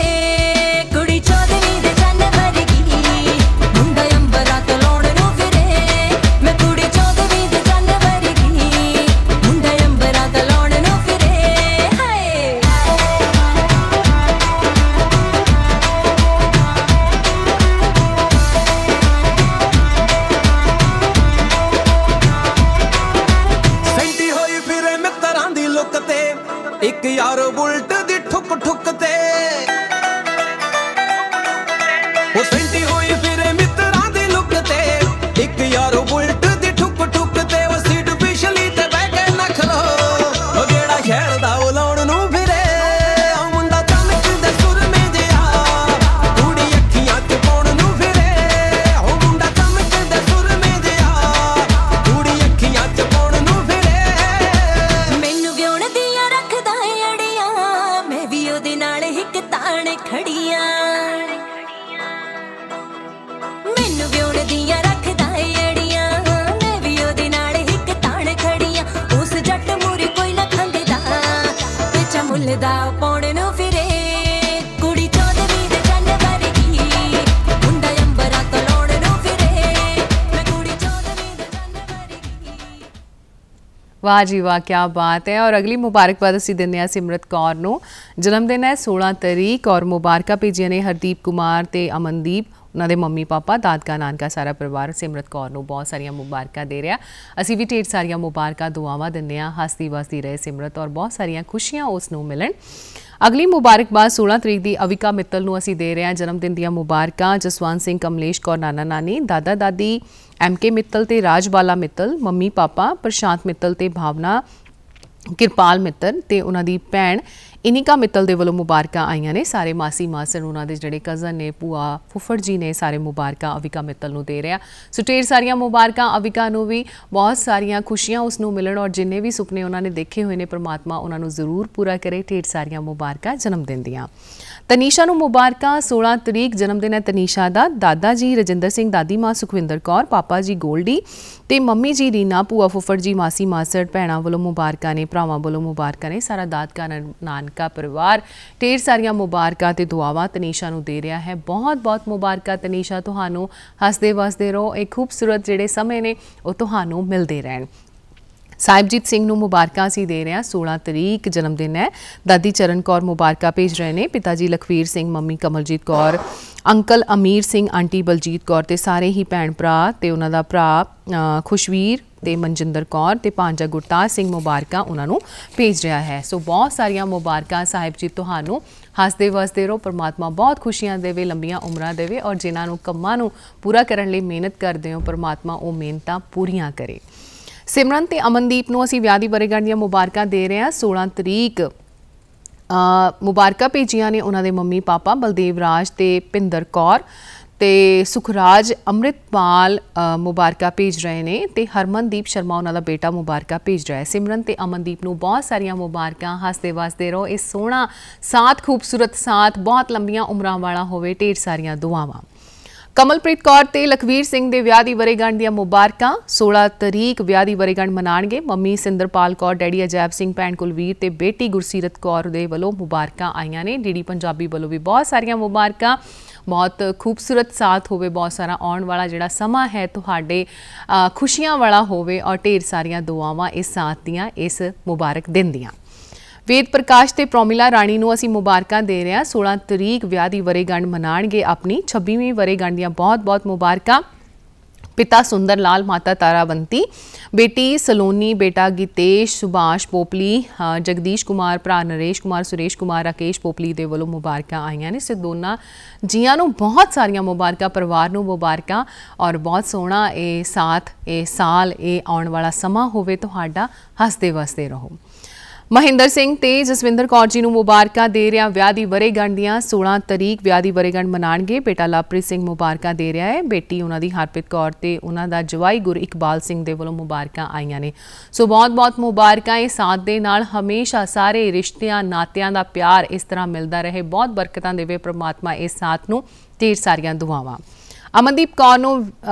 कुड़ी 14वीं दे चंद वर्गी मुंडा अंबरा तो लाउण नूं फिरे मैं कुड़ी 14वीं दे चंद वर्गी मुंडा अंबरा तो लाउण नूं फिरे एक यारो बुलट दी ठुक ठुक ते ओ सेंटी होई फिरे मित्रां दी लुक ते एक यारो बुलट दी ठुक ठुक ते ओ सीट पिछली ते बह के नख लो ओ जेड़ा शहर दा ओ लाउण नूं फिरे ओ मुंडा चमक दे सुर में जिया कुड़ी अखियां च पाउण नूं फिरे ओ मुंडा चमक दे सुर में जिया कुड़ी अखियां च पाउण नूं फिरे मैनू व्योण दियां रखदा अड़ियां मैं भी ओदे नाल हिक ताण खड़ियां मैनू व्योण दियां रखदा अड़ियां मैं भी ओदे नाल हिक ताण खड़ियां उस जट मूरी कोई ना खंगदा पिछा मुल्लदा पाउण नूं फिरे कुड़ी 14वीं दे चंद वर्गी मुंडा अंबरा तो लाउण नूं फिरे मैं कुड़ी 14वीं दे चंद वर्गी वाह जी वाह, क्या बात है। और अगली मुबारकबाद असीं दिंदे हां सिमरत कौर नूं। जन्मदिन है 16 तरीक और मुबारकां भेजियां ने हरदीप कुमार ते अमनदीप, उन्हां दे मम्मी पापा, दादका नानका, सारा परिवार सिमरत कौर नूं बहुत सारियां मुबारकां दे रहा। असीं भी ढेर सारियां मुबारकां दुआवां दिंदे हां। हसदी वसदी रहे सिमरत और बहुत सारियां खुशियां उस नूं मिलन। अगली मुबारकबाद 16 तरीक की अविका मित्तल नूं असीं दे रहे हैं जन्मदिन दीआं मुबारकां। जसवंत सिंह, कमलेश कौर नाना नानी, दादा दादी MK मित्तल ते राजबाला मित्तल, मम्मी पापा प्रशांत मित्तल ते भावना किरपाल मित्तल ते उन्हां दी भैण इनिका मित्तल दे वल्लों मुबारकां आईयां ने। सारे मासी मासड़ उन्हां दे जिहड़े कज़न ने, भूआ फुफड़ जी ने, सारे मुबारकां अविका मित्तल नूं दे रहे। सो ढेर सारियां मुबारकां अविका नूं भी, बहुत सारियां खुशियां उस नूं मिलन और जिन्ने भी सुपने उन्होंने देखे हुए ने परमात्मा उन्हां नूं जरूर पूरा करे। ढेर सारियां मुबारकां जन्मदिन दियां। तनीशा नूं मुबारकां 16 तरीक जन्मदिन है तनीशा दा। दादा जी रजिंदर सिंह, दादी मां सुखविंदर कौर, पापा जी गोल्डी ते मम्मी जी रीना, भूआ फुफड़ जी, मासी मासड़, भैणां वल्लों मुबारकां ने, भरावां वल्लों मुबारकां ने, सारा दादका नानका परिवार ढेर सारियां मुबारकां ते दुआवां तनीशा नूं दे रहा है। बहुत बहुत मुबारकां तनीशा, तुहानूं हसदे वसदे रहो, एक खूबसूरत जिहड़े समय ने वो तुहानूं मिलदे रहन। साहिबजीत सिंह नूं मुबारकां असीं दे रहे हैं। 16 तरीक जन्मदिन है। दादी चरण कौर मुबारकां भेज रहे हैं। पिता जी लखवीर सिंह, मम्मी कमलजीत कौर, अंकल अमीर सिंह, आंटी बलजीत कौर ते सारे ही भैन भरा ते उन्हां दा भरा खुशवीर ते मनजिंदर कौर ते भांजा गुरताज सिंह मुबारकां उन्हां नूं भेज रहा है। सो बहुत सारियां मुबारकां साहिब जी तुहानूं। हसदे वसदे रहो, परमात्मा बहुत खुशियां देवे, लंबियां उमरां देवे और जिन्हां नूं कम्मां नूं पूरा करन लई मेहनत करदे हो परमात्मा वो मेहनतां पूरीआं करे। सिमरन ते अमनदीप नूं असीं विआह दी वरेगंढ दीआं मुबारकां दे रहे हैं। 16 तरीक मुबारकां भेजियां ने उन्हां दे मम्मी पापा बलदेव राज ते पिंदर कौर ते सुखराज अमृतपाल मुबारकां भेज रहे ने ते हरमनदीप शर्मा उन्हां दा बेटा मुबारकां भेज रहा है। सिमरन ते अमनदीप नूं बहुत सारियां मुबारकां। हसदे वसदे रहो, इस सोहना साथ, खूबसूरत साथ, बहुत लंबियां उमरां वाला होवे। ढेर सारियां दुआवां। कमलप्रीत कौर ते लखवीर सिंह दे विआह दी वरेगंढ दीआं मुबारकां। 16 तरीक विआह दी वरेगंढ मनाणगे। मम्मी सिंदरपाल कौर, डैडी अजैब सिंह, भैन कुलवीर ते बेटी गुरसीरत कौर दे वल्लों मुबारकां आईयां ने। डीडी पंजाबी वल्लों भी बहुत सारियां मुबारकां। बहुत खूबसूरत साथ होवे, बहुत सारा आउण वाला जिहड़ा समा है तुहाडे खुशियां वाला होवे और ढेर सारियां दुआवां इस साथ दियां, इस मुबारक दिन दियां। वेद प्रकाश ते प्रोमिला राणी नूं असीं मुबारकां दे रहे हैं। 16 तरीक विआह दी वरेगंढ मनाणगे अपनी 26वीं वरेगंढ दीआं बहुत बहुत मुबारकां। पिता सुंदर लाल, माता तारावंती, बेटी सलोनी, बेटा गीतेश, सुभाष पोपली, जगदीश कुमार, भरा नरेश कुमार, सुरेश कुमार, राकेश पोपली दे वल्लों मुबारकां आईयां ने। इस दोनों जियां नूं बहुत सारियां मुबारकां, परिवार नूं मुबारकां और बहुत सोहना ये साथ, ये साल, ये आउण वाला समा होवे तुहाडा। हसदे वसदे रहो। महिंदर सिंह ते जसविंदर कौर जी नूं मुबारकां दे रहा विआह दी वरेगंढ दीआं। 16 तरीक विआह दी वरेगंढ मनाणगे। बेटा लवप्रीत सिंह मुबारकां दे रहा है। बेटी उन्हां दी हरप्रीत कौर ते उन्हां दा जवाई गुर इकबाल सिंह दे वल्लों मुबारकां आईयां ने। सो बहुत बहुत मुबारकां। इस साथ दे नाल हमेशा सारे रिश्तियां नातियां दा प्यार इस तरह मिलदा रहे, बहुत बरकतां देवे परमात्मा इस साथ नूं। ढेर सारियां दुआवां। ਅਮਨਦੀਪ ਕੌਰ ਨੂੰ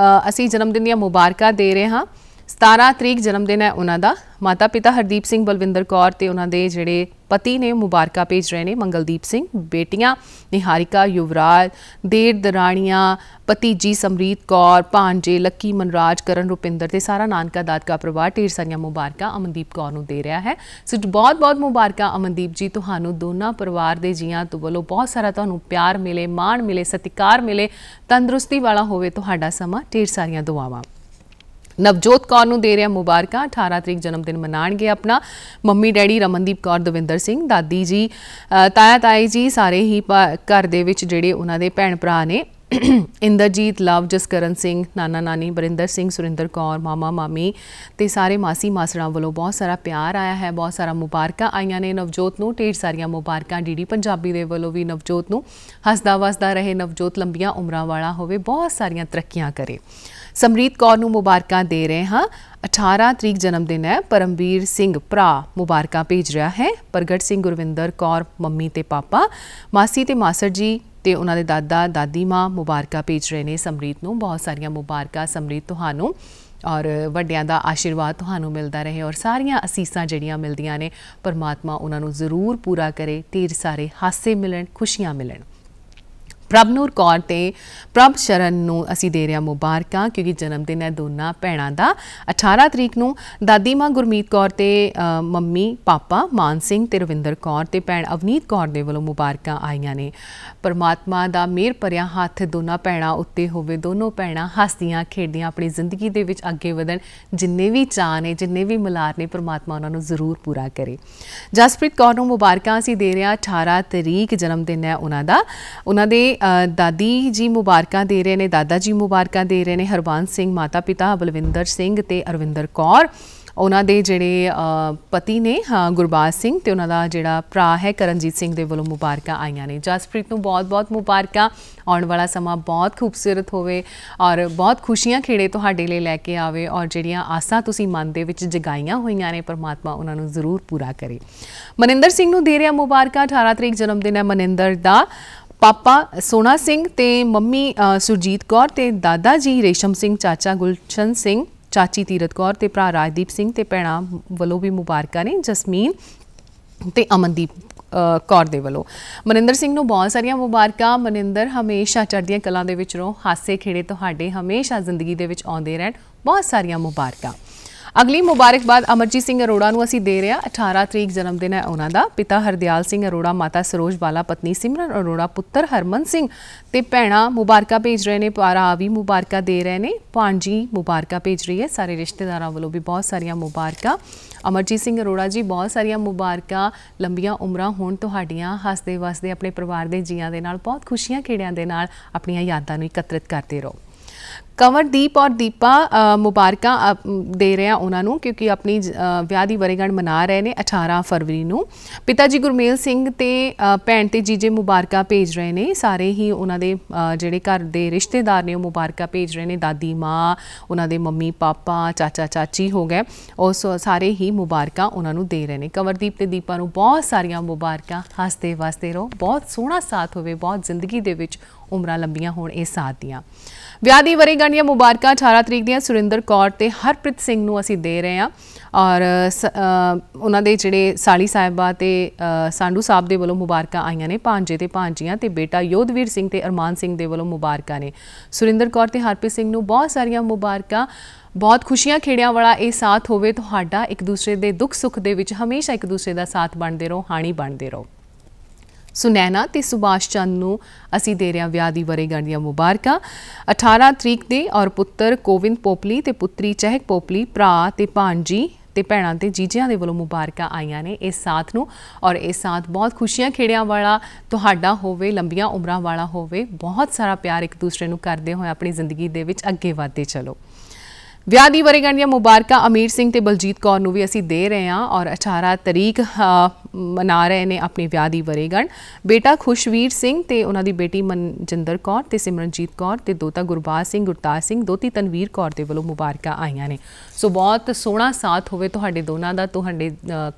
ਅਸੀਂ ਜਨਮ ਦਿਨ ਦੀਆਂ ਮੁਬਾਰਕਾਂ ਦੇ ਰਹੇ ਹਾਂ। 17 ਤਰੀਕ ਜਨਮ ਦਿਨ ਹੈ ਉਹਨਾਂ ਦਾ। ਮਾਤਾ ਪਿਤਾ ਹਰਦੀਪ ਸਿੰਘ, ਬਲਵਿੰਦਰ ਕੌਰ ਤੇ ਉਹਨਾਂ ਦੇ ਜਿਹੜੇ ਪਤੀ ਨੇ ਮੁਬਾਰਕਾਂ ਭੇਜ ਰਹੇ ਨੇ ਮੰਗਲਦੀਪ ਸਿੰਘ। ਬੇਟੀਆਂ ਨਿਹਾਰਿਕਾ, ਯੁਵਰਾਜ, ਦੇਰ ਦਰਾਣੀਆਂ, ਭਤੀਜੀ ਸਮਰੀਤ ਕੌਰ, ਭਾਂਜੇ ਲੱਕੀ, ਮਨਰਾਜ, ਕਰਨ, ਰੁਪਿੰਦਰ ਤੇ ਸਾਰਾ ਨਾਨਕਾ ਦਾਦਕਾ ਪਰਿਵਾਰ ਢੇਰ ਸਾਰੀਆਂ ਮੁਬਾਰਕਾਂ ਅਮਨਦੀਪ ਕੌਰ ਨੂੰ ਦੇ ਰਿਹਾ ਹੈ। ਸੋ ਬਹੁਤ ਬਹੁਤ ਮੁਬਾਰਕਾਂ ਅਮਨਦੀਪ ਜੀ, ਤੁਹਾਨੂੰ ਦੋਨਾਂ ਪਰਿਵਾਰ ਦੇ ਜੀਆਂ ਤੋਂ ਵੱਲੋਂ ਬਹੁਤ ਸਾਰਾ ਤੁਹਾਨੂੰ ਪਿਆਰ ਮਿਲੇ, ਮਾਣ ਮਿਲੇ, ਸਤਿਕਾਰ ਮਿਲੇ, ਤੰਦਰੁਸਤੀ ਵਾਲਾ ਹੋਵੇ ਤੁਹਾਡਾ ਸਮਾਂ। ਢੇਰ ਸਾਰੀਆਂ ਦੁਆਵਾਂ। ਨਵਜੋਤ ਕੌਰ ਨੂੰ ਦੇ ਰਿਹਾ ਮੁਬਾਰਕਾਂ। 18 ਤਰੀਕ ਜਨਮ ਦਿਨ ਮਨਾਣਗੇ ਆਪਣਾ। ਮੰਮੀ ਡੈਡੀ ਰਮਨਦੀਪ ਕੌਰ, ਦਵਿੰਦਰ ਸਿੰਘ, ਦਾਦੀ ਜੀ, ਤਾਇਆ ਤਾਈ ਜੀ, ਸਾਰੇ ਹੀ ਘਰ ਦੇ ਵਿੱਚ ਜਿਹੜੇ ਉਹਨਾਂ ਦੇ ਭੈਣ ਭਰਾ ਨੇ, ਇੰਦਰਜੀਤ, ਲਵ, ਜਸਕਰਨ ਸਿੰਘ, ਨਾਨਾ ਨਾਨੀ, ਬਰਿੰਦਰ ਸਿੰਘ, ਸੁਰਿੰਦਰ ਕੌਰ, ਮਾਮਾ ਮਾਮੀ ਤੇ ਸਾਰੇ ਮਾਸੀ ਮਾਸੜਾਂ ਵੱਲੋਂ ਬਹੁਤ ਸਾਰਾ ਪਿਆਰ ਆਇਆ ਹੈ, ਬਹੁਤ ਸਾਰਾ ਮੁਬਾਰਕਾਂ ਆਈਆਂ ਨੇ ਨਵਜੋਤ ਨੂੰ। ਢੇਰ ਸਾਰੀਆਂ ਮੁਬਾਰਕਾਂ ਡੀਡੀ ਪੰਜਾਬੀ ਦੇ ਵੱਲੋਂ ਵੀ ਨਵਜੋਤ ਨੂੰ। ਹੱਸਦਾ ਵਸਦਾ ਰਹੇ ਨਵਜੋਤ, ਲੰਬੀਆਂ ਉਮਰਾਂ ਵਾਲਾ ਹੋਵੇ, ਬਹੁਤ ਸਾਰੀਆਂ ਤਰੱਕੀਆਂ ਕਰੇ। ਸਮਰੀਤ ਕੌਰ ਨੂੰ ਮੁਬਾਰਕਾਂ ਦੇ ਰਹੇ ਹਾਂ। 18 ਤਰੀਕ ਜਨਮ ਦਿਨ ਹੈ। ਪਰਮਵੀਰ ਸਿੰਘ ਭਰਾ ਮੁਬਾਰਕਾਂ ਭੇਜ ਰਿਹਾ ਹੈ। ਪ੍ਰਗਟ ਸਿੰਘ, ਗੁਰਵਿੰਦਰ ਕੌਰ, ਮੰਮੀ ਤੇ ਪਾਪਾ, ਮਾਸੀ ਤੇ ਮਾਸੜ ਜੀ ਤੇ ਉਹਨਾਂ ਦੇ ਦਾਦਾ ਦਾਦੀ ਮਾਂ ਮੁਬਾਰਕਾਂ ਭੇਜ ਰਹੇ ਨੇ ਸਮਰੀਤ ਨੂੰ। ਬਹੁਤ ਸਾਰੀਆਂ ਮੁਬਾਰਕਾਂ ਸਮਰੀਤ ਤੁਹਾਨੂੰ, ਔਰ ਵੱਡਿਆਂ ਦਾ ਆਸ਼ੀਰਵਾਦ ਤੁਹਾਨੂੰ ਮਿਲਦਾ ਰਹੇ, ਔਰ ਸਾਰੀਆਂ ਅਸੀਸਾਂ ਜਿਹੜੀਆਂ ਮਿਲਦੀਆਂ ਨੇ ਪਰਮਾਤਮਾ ਉਹਨਾਂ ਨੂੰ ਜ਼ਰੂਰ ਪੂਰਾ ਕਰੇ। ਢੇਰ ਸਾਰੇ ਹਾਸੇ ਮਿਲਣ, ਖੁਸ਼ੀਆਂ ਮਿਲਣ। ਪ੍ਰਭਨੂਰ ਕੌਰ ਤੇ ਪ੍ਰਭ ਸ਼ਰਨ ਨੂੰ ਅਸੀਂ ਦੇ ਰਹੇ ਹਾਂ ਮੁਬਾਰਕਾਂ, ਕਿਉਂਕਿ ਜਨਮ ਦਿਨ ਹੈ ਦੋਨਾਂ ਭੈਣਾਂ ਦਾ। 18 ਤਰੀਕ ਨੂੰ ਦਾਦੀ ਮਾਂ ਗੁਰਮੀਤ ਕੌਰ ਤੇ ਮੰਮੀ ਪਾਪਾ ਮਾਨ ਸਿੰਘ ਤੇ ਰਵਿੰਦਰ ਕੌਰ ਤੇ ਭੈਣ ਅਵਨੀਤ ਕੌਰ ਦੇ ਵੱਲੋਂ ਮੁਬਾਰਕਾਂ ਆਈਆਂ ਨੇ। ਪਰਮਾਤਮਾ ਦਾ ਮਿਹਰ ਭਰਿਆ ਹੱਥ ਦੋਨਾਂ ਭੈਣਾਂ ਉੱਤੇ ਹੋਵੇ। ਦੋਨੋਂ ਭੈਣਾਂ ਹੱਸਦੀਆਂ ਖੇਡਦੀਆਂ ਆਪਣੀ ਜ਼ਿੰਦਗੀ ਦੇ ਵਿੱਚ ਅੱਗੇ ਵਧਣ। ਜਿੰਨੇ ਵੀ ਚਾਅ ਨੇ, ਜਿੰਨੇ ਵੀ ਮੁਲਾਰ ਨੇ, ਪਰਮਾਤਮਾ ਉਹਨਾਂ ਨੂੰ ਜ਼ਰੂਰ ਪੂਰਾ ਕਰੇ। ਜਸਪ੍ਰੀਤ ਕੌਰ ਨੂੰ ਮੁਬਾਰਕਾਂ ਅਸੀਂ ਦੇ ਰਹੇ ਹਾਂ। 18 ਤਰੀਕ ਜਨਮ ਦਿਨ ਹੈ ਉਹਨਾਂ ਦਾ। ਉਹਨਾਂ ਦੇ ਦਾਦੀ ਜੀ ਮੁਬਾਰਕਾਂ ਦੇ ਰਹੇ ਨੇ, ਦਾਦਾ ਜੀ ਮੁਬਾਰਕਾਂ ਦੇ ਰਹੇ ਨੇ। ਹਰਬੰਸ ਸਿੰਘ, ਮਾਤਾ ਪਿਤਾ ਬਲਵਿੰਦਰ ਸਿੰਘ ਤੇ ਅਰਵਿੰਦਰ ਕੌਰ, ਉਹਨਾਂ ਦੇ ਜਿਹੜੇ ਪਤੀ ਨੇ ਗੁਰਬਾਜ ਸਿੰਘ ਤੇ ਉਹਨਾਂ ਦਾ ਜਿਹੜਾ ਭਰਾ ਹੈ ਕਰਨਜੀਤ ਸਿੰਘ ਦੇ ਵੱਲੋਂ ਮੁਬਾਰਕਾਂ ਆਈਆਂ ਨੇ। ਜਸਪ੍ਰੀਤ ਨੂੰ ਬਹੁਤ ਬਹੁਤ ਮੁਬਾਰਕਾਂ। ਆਉਣ ਵਾਲਾ ਸਮਾਂ ਬਹੁਤ ਖੂਬਸੂਰਤ ਹੋਵੇ ਔਰ ਬਹੁਤ ਖੁਸ਼ੀਆਂ ਖੇੜੇ ਤੁਹਾਡੇ ਲਈ ਲੈ ਕੇ ਆਵੇ, ਔਰ ਜਿਹੜੀਆਂ ਆਸਾਂ ਤੁਸੀਂ ਮਨ ਦੇ ਵਿੱਚ ਜਗਾਈਆਂ ਹੋਈਆਂ ਨੇ ਪਰਮਾਤਮਾ ਉਹਨਾਂ ਨੂੰ ਜ਼ਰੂਰ ਪੂਰਾ ਕਰੇ। ਮਨਿੰਦਰ ਸਿੰਘ ਨੂੰ ਦੇ ਰਿਹਾ ਮੁਬਾਰਕਾਂ। 18 ਤਰੀਕ ਜਨਮ ਦਿਨ ਹੈ ਮਨਿੰਦਰ ਦਾ। ਪਾਪਾ ਸੋਨਾ ਸਿੰਘ ਤੇ ਮੰਮੀ ਸੁਰਜੀਤ ਕੌਰ ਤੇ ਦਾਦਾ ਜੀ ਰੇਸ਼ਮ ਸਿੰਘ, ਚਾਚਾ ਗੁਲਸ਼ਨ ਸਿੰਘ, ਚਾਚੀ ਤੀਰਤ ਕੌਰ ਤੇ ਭਰਾ ਰਾਜਦੀਪ ਸਿੰਘ ਤੇ ਭੈਣਾਂ ਵੱਲੋਂ ਵੀ ਮੁਬਾਰਕਾਂ ਨੇ। ਜਸਮੀਨ ਤੇ ਅਮਨਦੀਪ ਕੌਰ ਦੇ ਵੱਲੋਂ। ਮਨਿੰਦਰ ਸਿੰਘ ਨੂੰ ਬਹੁਤ ਸਾਰੀਆਂ ਮੁਬਾਰਕਾਂ। ਮਨਿੰਦਰ ਹਮੇਸ਼ਾ ਚੜ੍ਹਦੀਆਂ ਕਲਾਂ ਦੇ ਵਿੱਚ ਰਹੋ, ਹਾਸੇ ਖੇੜੇ ਤੁਹਾਡੇ ਹਮੇਸ਼ਾ ਜ਼ਿੰਦਗੀ ਦੇ ਵਿੱਚ ਆਉਂਦੇ ਰਹਿਣ। ਬਹੁਤ ਸਾਰੀਆਂ ਮੁਬਾਰਕਾਂ। ਅਗਲੀ ਮੁਬਾਰਕਬਾਦ ਅਮਰਜੀਤ ਸਿੰਘ ਅਰੋੜਾ ਨੂੰ ਅਸੀਂ ਦੇ ਰਹੇ ਹਾਂ। 18 ਤਰੀਕ ਜਨਮ ਦਿਨ ਹੈ ਉਹਨਾਂ ਦਾ। ਪਿਤਾ ਹਰਦਿਆਲ ਸਿੰਘ ਅਰੋੜਾ, ਮਾਤਾ ਸਰੋਜ ਬਾਲਾ, ਪਤਨੀ ਸਿਮਰਨ ਅਰੋੜਾ, ਪੁੱਤਰ ਹਰਮਨ ਸਿੰਘ ਤੇ ਭੈਣਾਂ ਮੁਬਾਰਕਾਂ ਭੇਜ ਰਹੇ ਨੇ। ਭਰਾ ਵੀ ਮੁਬਾਰਕਾਂ ਦੇ ਰਹੇ ਨੇ। ਭਾਂਜੀ ਮੁਬਾਰਕਾਂ ਭੇਜ ਰਹੀ ਹੈ। ਸਾਰੇ ਰਿਸ਼ਤੇਦਾਰਾਂ ਵੱਲੋਂ ਵੀ ਬਹੁਤ ਸਾਰੀਆਂ ਮੁਬਾਰਕਾਂ। ਅਮਰਜੀਤ ਸਿੰਘ ਅਰੋੜਾ ਜੀ, ਬਹੁਤ ਸਾਰੀਆਂ ਮੁਬਾਰਕਾਂ। ਲੰਬੀਆਂ ਉਮਰਾਂ ਹੋਣ ਤੁਹਾਡੀਆਂ। ਹੱਸਦੇ ਵਸਦੇ ਆਪਣੇ ਪਰਿਵਾਰ ਦੇ ਜੀਆਂ ਦੇ ਨਾਲ, ਬਹੁਤ ਖੁਸ਼ੀਆਂ ਖੇੜਿਆਂ ਦੇ ਨਾਲ ਆਪਣੀਆਂ ਯਾਦਾਂ ਨੂੰ ਇਕੱਤਰਿਤ ਕਰਦੇ ਰਹੋ। ਕੰਵਰਦੀਪ ਔਰ ਦੀਪਾ ਮੁਬਾਰਕਾਂ ਦੇ ਰਹੇ ਆ ਉਹਨਾਂ ਨੂੰ, ਕਿਉਂਕਿ ਆਪਣੀ ਵਿਆਹ ਦੀ ਵਰ੍ਹੇਗੰਢ ਮਨਾ ਰਹੇ ਨੇ 18 ਫਰਵਰੀ ਨੂੰ। ਪਿਤਾ ਜੀ ਗੁਰਮੇਲ ਸਿੰਘ ਤੇ ਭੈਣ ਤੇ ਜੀਜੇ ਮੁਬਾਰਕਾਂ ਭੇਜ ਰਹੇ ਨੇ। ਸਾਰੇ ਹੀ ਉਹਨਾਂ ਦੇ ਜਿਹੜੇ ਘਰ ਦੇ ਰਿਸ਼ਤੇਦਾਰ ਨੇ ਉਹ ਮੁਬਾਰਕਾਂ ਭੇਜ ਰਹੇ ਨੇ। ਦਾਦੀ ਮਾਂ, ਉਹਨਾਂ ਦੇ ਮੰਮੀ ਪਾਪਾ, ਚਾਚਾ ਚਾਚੀ ਹੋ ਗਏ, ਉਸ ਸਾਰੇ ਹੀ ਮੁਬਾਰਕਾਂ ਉਹਨਾਂ ਨੂੰ ਦੇ ਰਹੇ ਨੇ। ਕੰਵਰਦੀਪ ਤੇ ਦੀਪਾ ਨੂੰ ਬਹੁਤ ਸਾਰੀਆਂ ਮੁਬਾਰਕਾਂ। ਹੱਸਦੇ ਵਸਦੇ ਰਹੋ, ਬਹੁਤ ਸੋਹਣਾ ਸਾਥ ਹੋਵੇ, ਬਹੁਤ ਜ਼ਿੰਦਗੀ ਦੇ ਵਿੱਚ ਉਮਰਾਂ ਲੰਬੀਆਂ ਹੋਣ ਇਹ ਸਾਥ ਦੀਆਂ। ਵਿਆਹ ਦੀ ਵਰ੍ਹੇਗੰਢ ਦੀਆਂ ਮੁਬਾਰਕਾਂ 18 ਤਰੀਕ ਦੀਆਂ ਸੁਰਿੰਦਰ ਕੌਰ ਤੇ ਹਰਪ੍ਰੀਤ ਸਿੰਘ ਨੂੰ ਅਸੀਂ ਦੇ ਰਹੇ ਹਾਂ, ਔਰ ਉਹਨਾਂ ਦੇ ਜਿਹੜੇ ਸਾਲੀ ਸਾਹਿਬਾ ਤੇ ਸਾਂਢੂ ਸਾਹਿਬ ਦੇ ਵੱਲੋਂ ਮੁਬਾਰਕਾਂ ਆਈਆਂ ਨੇ। ਭਾਂਜੇ ਤੇ ਭਾਂਜੀਆਂ ਤੇ ਬੇਟਾ ਯੋਧਵੀਰ ਸਿੰਘ ਤੇ ਅਰਮਾਨ ਸਿੰਘ ਦੇ ਵੱਲੋਂ ਮੁਬਾਰਕਾਂ ਨੇ। ਸੁਰਿੰਦਰ ਕੌਰ ਤੇ ਹਰਪ੍ਰੀਤ ਸਿੰਘ ਨੂੰ ਬਹੁਤ ਸਾਰੀਆਂ ਮੁਬਾਰਕਾਂ। ਬਹੁਤ ਖੁਸ਼ੀਆਂ ਖੇੜਿਆਂ ਵਾਲਾ ਇਹ ਸਾਥ ਹੋਵੇ ਤੁਹਾਡਾ। ਇੱਕ ਦੂਸਰੇ ਦੇ ਦੁੱਖ ਸੁੱਖ ਦੇ ਵਿੱਚ ਹਮੇਸ਼ਾ ਇੱਕ ਦੂਸਰੇ ਦਾ ਸਾਥ ਬਣਦੇ ਰਹੋ, ਹਾਣੀ ਬਣਦੇ ਰਹੋ। ਸੁਨੈਨਾ ਤੇ ਸੁਭਾਸ਼ ਚੰਦ ਨੂੰ ਅਸੀਂ ਦੇ ਰਹੇ ਹਾਂ ਵਿਆਹ ਦੀ ਵਰ੍ਹੇਗੰਢ ਦੀਆਂ ਮੁਬਾਰਕਾਂ 18 ਤਰੀਕ ਦੇ। ਔਰ ਪੁੱਤਰ ਗੋਵਿੰਦ ਪੋਪਲੀ ਤੇ ਪੁੱਤਰੀ ਚਹਿਕ ਪੋਪਲੀ, ਭਰਾ ਤੇ ਭਾਂਜੀ ਤੇ ਭੈਣਾਂ ਤੇ ਜੀਜਿਆਂ ਦੇ ਵੱਲੋਂ ਮੁਬਾਰਕਾਂ ਆਈਆਂ ਨੇ ਇਸ ਸਾਥ ਨੂੰ। ਔਰ ਇਹ ਸਾਥ ਬਹੁਤ ਖੁਸ਼ੀਆਂ ਖੇੜਿਆਂ ਵਾਲਾ ਤੁਹਾਡਾ ਹੋਵੇ, ਲੰਬੀਆਂ ਉਮਰਾਂ ਵਾਲਾ ਹੋਵੇ। ਬਹੁਤ ਸਾਰਾ ਪਿਆਰ ਇੱਕ ਦੂਸਰੇ ਨੂੰ ਕਰਦੇ ਹੋਏ ਆਪਣੀ ਜ਼ਿੰਦਗੀ ਦੇ ਵਿੱਚ ਅੱਗੇ ਵਧਦੇ ਚਲੋ। ਵਿਆਹ ਦੀ ਵਰ੍ਹੇਗੰਢ ਦੀਆਂ ਮੁਬਾਰਕਾਂ ਅਮੀਰ ਸਿੰਘ ਤੇ ਬਲਜੀਤ ਕੌਰ ਨੂੰ ਵੀ ਅਸੀਂ ਦੇ ਰਹੇ ਹਾਂ ਔਰ 18 ਤਰੀਕ ਮਨਾ ਰਹੇ ਨੇ ਆਪਣੀ ਵਿਆਹ ਦੀ ਵਰ੍ਹੇਗੰਢ। ਬੇਟਾ ਖੁਸ਼ਵੀਰ ਸਿੰਘ ਤੇ ਉਹਨਾਂ ਦੀ ਬੇਟੀ ਮਨਜਿੰਦਰ ਕੌਰ ਤੇ ਸਿਮਰਨਜੀਤ ਕੌਰ ਤੇ ਦੋਤਾ ਗੁਰਬਾਜ ਸਿੰਘ, ਗੁਰਤਾਜ ਸਿੰਘ, ਦੋਤੀ ਤਨਵੀਰ ਕੌਰ ਦੇ ਵੱਲੋਂ ਮੁਬਾਰਕਾਂ ਆਈਆਂ ਨੇ। ਸੋ ਬਹੁਤ ਸੋਹਣਾ ਸਾਥ ਹੋਵੇ ਤੁਹਾਡੇ ਦੋਨਾਂ ਦਾ, ਤੁਹਾਡੇ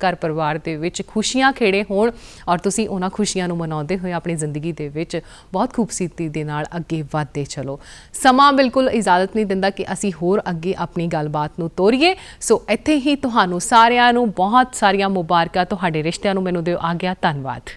ਘਰ ਪਰਿਵਾਰ ਦੇ ਵਿੱਚ ਖੁਸ਼ੀਆਂ ਖੇੜੇ ਹੋਣ ਔਰ ਤੁਸੀਂ ਉਹਨਾਂ ਖੁਸ਼ੀਆਂ ਨੂੰ ਮਨਾਉਂਦੇ ਹੋਏ ਆਪਣੀ ਜ਼ਿੰਦਗੀ ਦੇ ਵਿੱਚ ਬਹੁਤ ਖੂਬਸੂਰਤੀ ਦੇ ਨਾਲ ਅੱਗੇ ਵਧਦੇ ਚਲੋ। ਸਮਾਂ ਬਿਲਕੁਲ ਇਜਾਜ਼ਤ ਨਹੀਂ ਦਿੰਦਾ ਕਿ ਅਸੀਂ ਹੋਰ ਅੱਗੇ ਆਪਣੀ ਗੱਲਬਾਤ ਨੂੰ ਤੋਰੀਏ। ਸੋ ਇੱਥੇ ਹੀ ਤੁਹਾਨੂੰ ਸਾਰਿਆਂ ਨੂੰ ਬਹੁਤ ਸਾਰੀਆਂ ਮੁਬਾਰਕਾਂ। ਤੁਹਾਡੇ ਰਿਸ਼ਤਿਆਂ ਨੂੰ ਮੈਨੂੰ ਦਿਓ ਆ ਗਿਆ। ਧੰਨਵਾਦ।